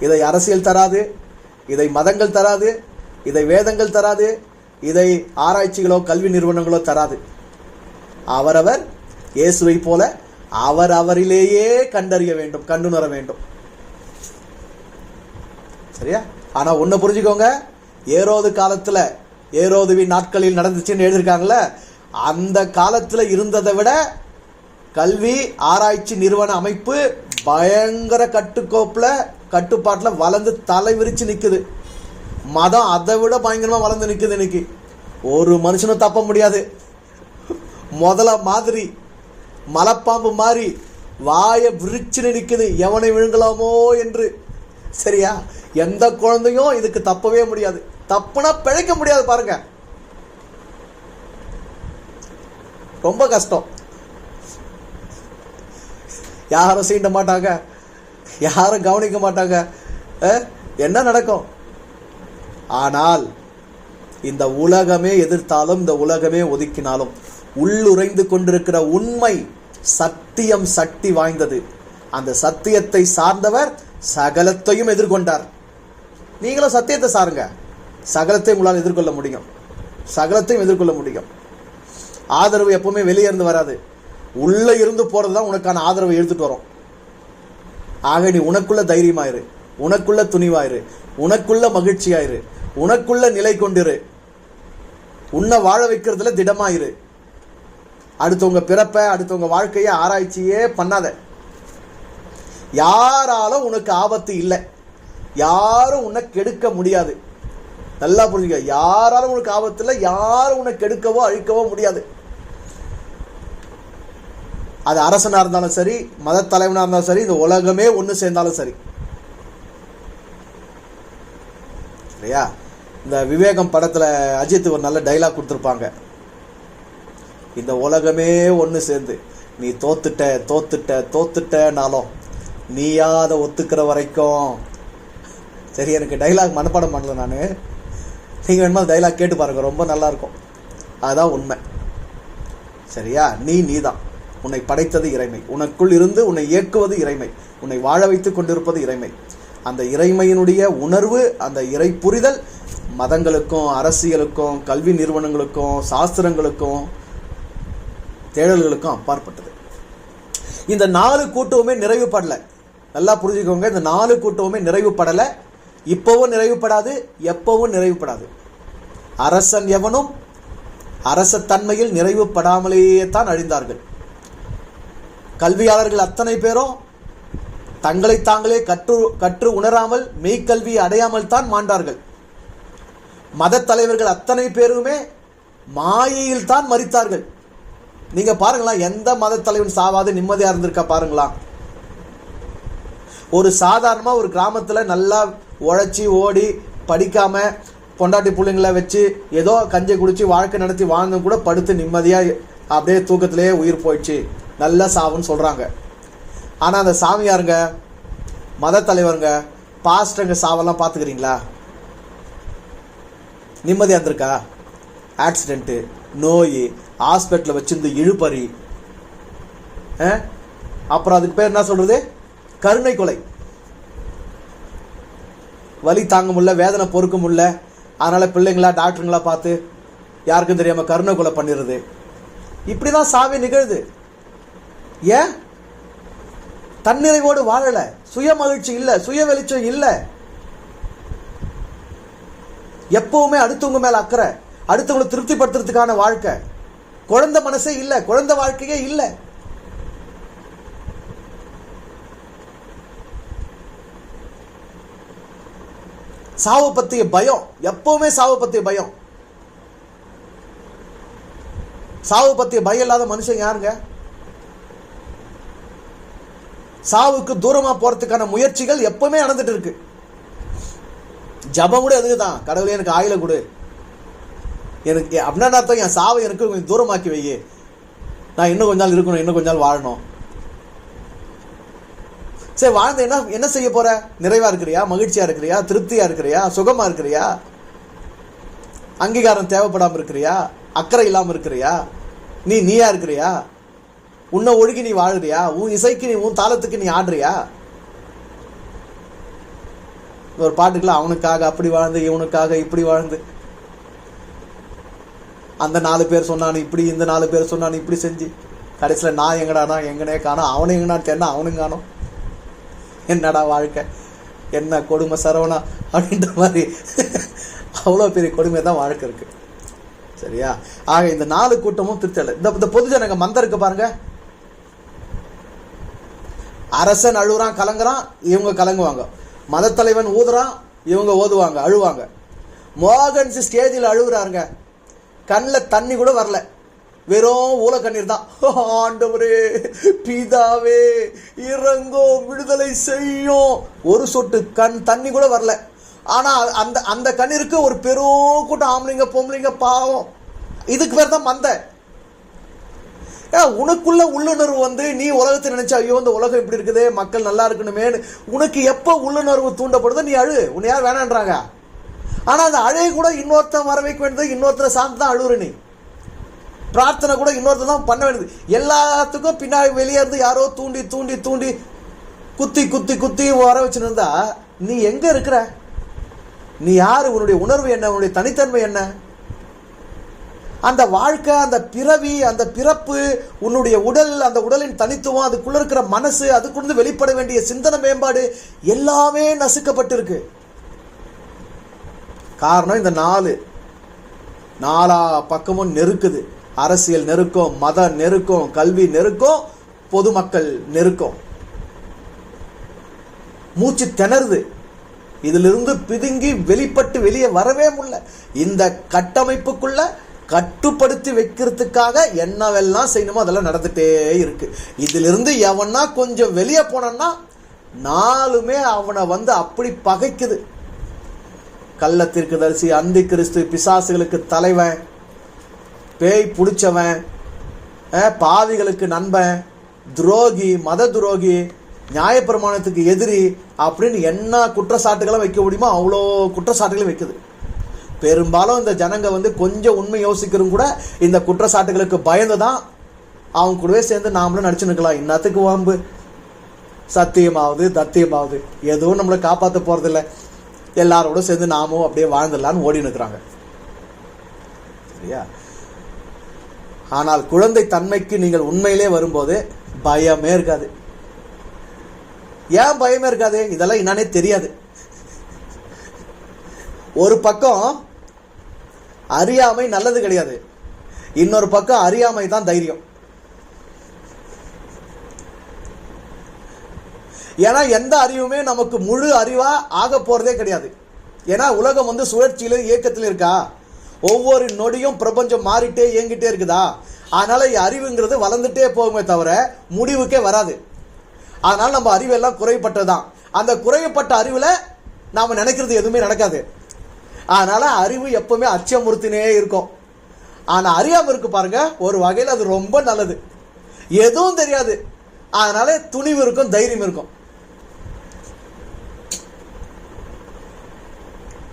இதை அரசியல் தராது, இதை மதங்கள் தராது, இதை வேதங்கள் தராது, இதை ஆராய்ச்சிகளோ கல்வி நிறுவனங்களோ தராது. அவரவர் இயேசுவை போல அவரிலேயே கண்டறிய வேண்டும், கண்டுணர வேண்டும். சரியா? ஆனா ஒண்ணு புரிஞ்சுக்கோங்க, ஏரோது காலத்துல, ஏரோதுவின் நாட்களில் நடந்துச்சுன்னு எழுதியிருக்காங்கல்ல, அந்த காலத்துல இருந்ததை விட கல்வி ஆராய்ச்சி நிறுவன அமைப்பு பயங்கர கட்டுப்பாட்டுல வளர்ந்து தலை விரிச்சு நிக்குது. மதம் அதை விட பயங்கரமா வளர்ந்து நிக்குது. இன்னைக்கு ஒரு மனுஷனும் தப்ப முடியாது. முதல மாதிரி மலைப்பாம்பு மாதிரி வாய விரிச்சு நிக்குது, எவனை விழுங்கலாமோ என்று. சரியா? எந்த குழந்தையும் இதுக்கு தப்பவே முடியாது. தப்புனா பிழைக்க முடியாது. பாருங்க, ரொம்ப கஷ்டம். யாரும் சீண்ட மாட்டாங்க, யாரும் கவனிக்க மாட்டாங்க, என்ன நடக்கும்? ஆனால் இந்த உலகமே எதிர்த்தாலும், இந்த உலகமே ஒதுக்கினாலும், உள்ளுரைந்து கொண்டிருக்கிற உண்மை சத்தியம் சக்தி வாய்ந்தது. அந்த சத்தியத்தை சார்ந்தவர் சகலத்தையும் எதிர்கொண்டார். நீங்களும் சத்தியத்தை சாருங்க, சகலத்தையும் உங்களால் எதிர்கொள்ள முடியும், சகலத்தையும் எதிர்கொள்ள முடியும். ஆதரவு எப்பவுமே வெளியே இருந்து வராது, உள்ள இருந்து போறதுதான் உனக்கான ஆதரவை எடுத்துட்டு வரும். ஆக நீ உனக்குள்ள தைரியமாயிரு, உனக்குள்ள துணிவாயிரு, உனக்குள்ள மகிழ்ச்சியாயிரு, உனக்குள்ள நிலை கொண்டிரு, உன்னை வாழ வைக்கிறதுல திடமாயிரு. அடுத்தவங்க பிறப்ப, அடுத்தவங்க வாழ்க்கைய ஆராய்ச்சியே பண்ணாத. யாராலும் உனக்கு ஆபத்து இல்லை, யாரும் உன்னை கெடுக்க முடியாது. நல்லா புரிஞ்சுக்க, யாராலும் உனக்கு ஆபத்து இல்லை, யாரும் உன்னை கெடுக்கவோ அழிக்கவோ முடியாது. அது அரசனா இருந்தாலும் சரி, மத தலைவனா இருந்தாலும் சரி, இந்த உலகமே ஒன்று சேர்ந்தாலும் சரி. இல்லையா? இந்த விவேகம் படத்துல அஜித் ஒரு நல்ல டைலாக் கொடுத்துருப்பாங்க. இந்த உலகமே ஒன்று சேர்ந்து நீ தோத்துட்டனாலும் நீயா அதை ஒத்துக்கிற வரைக்கும். சரி, எனக்கு டைலாக் மனப்பாடம் பண்ணல நான், நீங்க வேணுமா டைலாக் கேட்டு பாருங்க, ரொம்ப நல்லா இருக்கும். அதுதான் உண்மை. சரியா? நீதான். உன்னை படைத்தது இறைமை, உனக்குள் இருந்து உன்னை இயக்குவது இறைமை, உன்னை வாழ வைத்துக் கொண்டிருப்பது இறைமை. அந்த இறைமையினுடைய உணர்வு, அந்த இறை புரிதல் மதங்களுக்கும் அரசியலுக்கும் கல்வி நிறுவனங்களுக்கும் சாஸ்திரங்களுக்கும் தேடல்களுக்கும் அப்பாற்பட்டது. இந்த 4 கூட்டமுமே நிறைவுபடல. நல்லா புரிஞ்சுக்கோங்க, இந்த 4 கூட்டமுமே நிறைவுபடல, இப்பவும் நிறைவுபடாது, எப்பவும் நிறைவுபடாது. அரசன் எவனும் அரச தன்மையில் நிறைவுபடாமலேயே தான் அழிந்தார்கள். கல்வியாளர்கள் அத்தனை பேரும் தங்களை தாங்களே கற்று உணராமல் மெய்க்கல்வியை அடையாமல் தான் மாண்டார்கள். மத தலைவர்கள் அத்தனை பேருமே மாயையில் தான் மரித்தார்கள். நீங்க பாருங்களா, எந்த மத தலைவன் சாவாது நிம்மதியா இருந்திருக்கா பாருங்களா. ஒரு சாதாரணமா ஒரு கிராமத்துல நல்லா உழைச்சி ஓடி படிக்காம பொண்டாட்டி பிள்ளைங்களை வச்சு ஏதோ கஞ்சி குடிச்சு வாழ்க்கை நடத்தி வாழ்ந்து கூட படுத்து நிம்மதியா அப்படியே தூக்கத்திலேயே உயிர் போயிடுச்சு, நல்ல சாவுன்னு சொல்றாங்க. ஆனா அந்த சாமியாருங்க, மத தலைவருங்க, பாஸ்டருங்க சாவெல்லாம் பார்த்துக்கிறீங்களா? நிம்மதியா இருந்திருக்கா? ஆக்சிடென்ட்டு, நோய், ஹாஸ்பிட்டலில் வச்சிருந்து இழுபறி, அப்புறம் அதுக்கு பேர் என்ன சொல்றது, கருணை கொலை. வலி தாங்க முடியல, வேதனை பொறுக்க முடியல, அதனால பிள்ளைங்களா டாக்டருங்களா பார்த்து யாருக்கும் தெரியாம கருணை கொலை பண்ணிடுறது. இப்படிதான் சாவே நிகழுது. ஏன்? தன்னிறைவோடு வாழல, சுய மகிழ்ச்சி இல்ல, சுய வெளிச்சம் இல்ல, எப்பவுமே அடுத்தவங்க மேல அக்கறை, அடுத்தவங்களை திருப்திப்படுத்துறதுக்கான வாழ்க்கை, குழந்தை மனசே இல்ல, குழந்தை வாழ்க்கையே இல்ல. சாவு பத்திய பயம், எப்பவுமே சாவு பத்திய பயம். சாவு பத்திய பயம் இல்லாத மனுஷன் யாருங்க? சாவுக்கு தூரமா போறதுக்கான முயற்சிகள் எப்பவுமே நடந்துட்டு இருக்கு. ஜபம் கூட எதுக்குதான், கடவுளே எனக்கு ஆயுள கொடு, எனக்கு அப்படின்னா அர்த்தம் என் சாவை எனக்கு கொஞ்சம் தூரமாக்கி வையே, நான் இன்னும் கொஞ்ச நாள் இருக்கணும், இன்னும் கொஞ்ச நாள் வாழணும். சரி, வாழ்ந்து என்ன செய்ய போற? நிறைவா இருக்கிறியா? மகிழ்ச்சியா இருக்கிறியா? திருப்தியா இருக்கிறியா? சுகமா இருக்கிறியா? அங்கீகாரம் தேவைப்படாம இருக்கிறியா? அக்கறை இல்லாம இருக்கிறியா? நீயா இருக்கிறியா? உன்னை ஒழுகி நீ வாழுறியா? உன் இசைக்கு நீ, உன் தாளத்துக்கு நீ ஆடுறியா? ஒரு பாட்டுக்குள்ள அவனுக்காக அப்படி வாழ்ந்து, இவனுக்காக இப்படி வாழ்ந்து, அந்த 4 பேர் சொன்னானு இப்படி, இந்த 4 பேர் சொன்னானு இப்படி செஞ்சு, கடைசியில் நான் எங்கடானா எங்கனே காணோம், அவனு எங்கடான்னு தென்னா அவனும் காணோம். என்னடா வாழ்க்கை, என்ன கொடுமை சரவணா அப்படின்ற மாதிரி அவ்வளோ பெரிய கொடுமை தான் வாழ்க்கை இருக்கு. சரியா? ஆக இந்த 4 கூட்டமும் திருத்தல. இந்த பொது ஜனங்க மந்தம் இருக்கு பாருங்க, அரசன் அழுகுறான் கலங்குறான், இவங்க கலங்குவாங்க. மத தலைவன் ஊதுறான், இவங்க ஓதுவாங்க, அழுவாங்க. மோகன்சி ஸ்டேஜில் அழுகுறாருங்க, கண்ணில் தண்ணி கூட வரல, வெறும் ஊல கண்ணீர் தான். ஆண்டவரே, பிதாவே இறங்கும், விடுதலை செய்யும், ஒரு சொட்டு தண்ணி கூட வரல. ஆனா அந்த கண்ணீருக்கு ஒரு பெரும் கூட்டம் ஆம்பளைங்க பொம்பளைங்க பாவம். இதுக்கு பேர் தான் மந்த. உனக்குள்ள உள்ளுணர்வு வந்து நீ உலகத்தை நினைச்சா, ஐயோ இந்த உலகம் இப்படி இருக்குது, மக்கள் நல்லா இருக்கணுமே, உனக்கு எப்ப உள்ளுணர்வு தூண்டப்படுதோ நீ அழு, உன்னை யார் வேணான்றாங்க. ஆனா அந்த அழைய கூட இன்னொருத்தன் வர வைக்க வேண்டியது, இன்னொருத்தரை சார்ந்து தான் அழுகுற. நீ பிரார்த்தனை கூட இன்னொருத்தர் தான் பண்ண வேண்டியது. எல்லாத்துக்கும் பின்னாடி வெளியே இருந்து யாரோ தூண்டி தூண்டி தூண்டி குத்தி குத்தி குத்தி வர வச்சுருந்தா நீ எங்க இருக்கிற? நீ யாரு? உன்னுடைய உணர்வு என்ன? உன்னுடைய தனித்தன்மை என்ன? அந்த வாழ்க்கை, அந்த பிறவி, அந்த பிறப்பு, உன்னுடைய உடல், அந்த உடலின் தனித்துவம், அதுக்குள்ள இருக்கிற மனசு, அதுக்குள்ள வெளிப்பட வேண்டிய சிந்தனை மேம்பாடு எல்லாமே நசுக்கப்பட்டிருக்கு. காரணம் இந்த 4 பக்கமும் நெருக்குது. அரசியல் நெருக்கம், மத நெருக்கம், கல்வி நெருக்கம், பொதுமக்கள் நெருக்கம். மூச்சு திணறுது. இதிலிருந்து பிதுங்கி வெளிப்பட்டு வெளியே வரவே முடியல. இந்த கட்டமைப்புக்குள்ள கட்டுப்படுத்தி வைக்கிறதுக்காக என்னவெல்லாம் செய்யணுமோ அதெல்லாம் நடந்துட்டே இருக்கு. இதிலிருந்து எவனா கொஞ்சம் வெளியே போனான்னா 4மே அவனை வந்து அப்படி பகைக்குது. கள்ள தீர்க்கதரிசி, அந்தி கிறிஸ்து, பிசாசுகளுக்கு தலைவன், பேய் பிடிச்சவன், பாவிகளுக்கு நண்பன், துரோகி, மத துரோகி, நியாயப்பிரமாணத்துக்கு எதிரி அப்படின்னு என்ன குற்றச்சாட்டுகளை வைக்க முடியுமோ அவ்வளோ குற்றச்சாட்டுகளை வைக்குது. பெரும்பாலும் இந்த ஜனங்க வந்து கொஞ்சம் உண்மை யோசிக்கிறோம் கூட இந்த குற்றச்சாட்டுகளுக்கு பயந்து தான் அவங்க கூடவே சேர்ந்து நாமளும் நடிச்சு நிற்கலாம். இன்னத்துக்கு வாம்பு, சத்தியமாவது தத்தியமாவது எதுவும் நம்மளை காப்பாற்ற போறதில்லை, எல்லாரோட சேர்ந்து நாமும் அப்படியே வாழ்ந்துடலான்னு ஓடி நிற்கிறாங்க. சரியா? ஆனால் குழந்தை தன்மைக்கு நீங்கள் உண்மையிலே வரும்போது பயமே இருக்காது. ஏன் பயமே இருக்காது? இதெல்லாம் என்னன்னே தெரியாது. ஒரு பக்கம் அறியாமை நல்லது கிடையாது, இன்னொரு பக்கம் அறியாமை தான் தைரியம். ஏன்னா எந்த அறிவுமே நமக்கு முழு அறிவா ஆக போறதே கிடையாது. ஏன்னா உலகம் வந்து சுழற்சியில இயக்கத்தில் இருக்கா, ஒவ்வொரு நொடியும் பிரபஞ்சம் மாறிட்டே இயங்கிட்டே இருக்குதா. அதனால அறிவுங்கிறது வளர்ந்துட்டே போகுமே தவிர முடிவுக்கே வராது. அதனால நம்ம அறிவெல்லாம் குறைப்பட்டதுதான். அந்த குறையப்பட்ட அறிவுல நாம நினைக்கிறது எதுவுமே நடக்காது. அதனால அறிவு எப்பவுமே அச்சமுறுத்தினே இருக்கும். ஆனா அறியாம இருக்கு பாருங்க, ஒரு வகையில் அது ரொம்ப நல்லது. எதுவும் தெரியாது, அதனால துணிவு இருக்கும், தைரியம் இருக்கும்.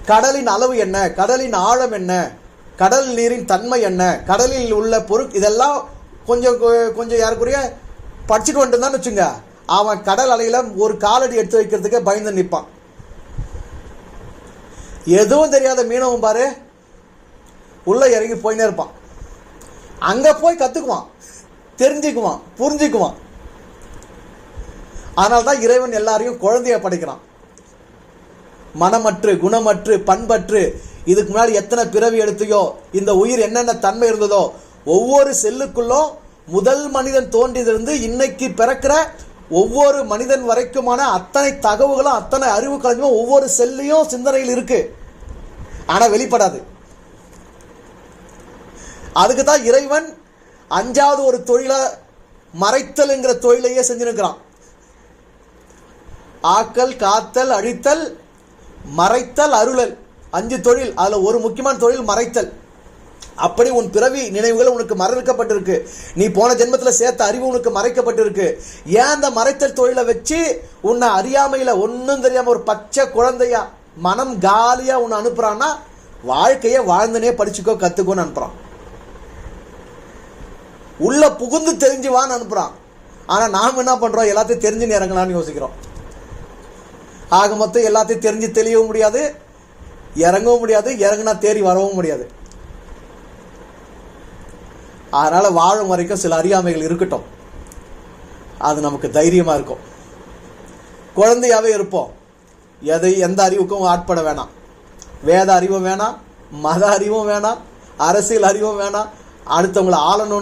கடலின் அளவு என்ன, கடலின் ஆழம் என்ன, கடல் நீரின் தன்மை என்ன, கடலில் உள்ள பொருள், இதெல்லாம் கொஞ்சம் கொஞ்சம் யாருக்குரிய படிச்சுட்டு வந்துட்டு வச்சுங்க, அவன் கடல் அலையில ஒரு காலடி எடுத்து வைக்கிறதுக்கே பயந்து நிற்பான். எதுவும் தெரியாத மீனவன் பாரு உள்ள இறங்கி போயினே இருப்பான். அங்க போய் கத்துக்குவான், தெரிஞ்சுக்குவான், புரிஞ்சுக்குவான். அதனால்தான் இறைவன் எல்லாரையும் குழந்தைய படைக்கிறான். மனமற்று, குணமற்று, பண்பற்று, இதுக்கு முன்னாடி எத்தனை பிறவி எடுத்தையோ, இந்த உயிர் என்னென்ன தன்மை இருந்ததோ, ஒவ்வொரு செல்லுக்குள்ளும் முதல் மனிதன் தோன்றியதிலிருந்து இன்னைக்கு பிறக்கிற ஒவ்வொரு மனிதன் வரைக்குமான அத்தனை தகவல்களும், அத்தனை அறிவு கலைஞரும் ஒவ்வொரு செல்லையும் சிந்தனையில் இருக்கு. ஆனா வெளிப்படாது. அதுக்கு தான் இறைவன் 5வது ஒரு தொழில மறைத்தல் என்கிற தொழிலையே செஞ்சிருக்கிறான். ஆக்கல், காத்தல், அழித்தல், மறைத்தல், அருளல், 5 தொழில். அதுல ஒரு முக்கியமான தொழில் மறைத்தல். அப்படி உன் பிறவி நினைவுகள் உனக்கு மறைக்கப்பட்டிருக்கு, நீ போன ஜென்மத்தில் சேர்த்த அறிவு உனக்கு மறைக்கப்பட்டிருக்கு. ஏன் அந்த மறைத்தல் தொழிலை வச்சு உன்னை அறியாமையில ஒன்னும் தெரியாம ஒரு பச்சை குழந்தையா மனம் காலியா உன்னை அனுப்புறான்னா, வாழ்க்கைய வாழ்ந்தனே படிச்சுக்கோ, கத்துக்கோன்னு அனுப்புறான். உள்ள புகுந்து தெரிஞ்சுவான்னு அனுப்புறான். ஆனா நாம் என்ன பண்றோம், எல்லாத்தையும் தெரிஞ்சு இறங்கலான்னு யோசிக்கிறோம். ஆக மொத்தம் எல்லாத்தையும் தெரிஞ்சு தெளியவும் முடியாது, இறங்கவும் முடியாது, இறங்குனா தேறி வரவும் முடியாது. அதனால வாழும் வரைக்கும் சில அறியாமைகள் இருக்கட்டும், அது நமக்கு தைரியமா இருக்கும். குழந்தையாவே இருப்போம், எந்த அறிவுக்கும் ஆட்பட வேணாம். வேத அறிவும் வேணாம், மத அறிவும் வேணாம், அரசியல் அறிவும் வேணாம், அடுத்தவங்களை ஆளணும்னு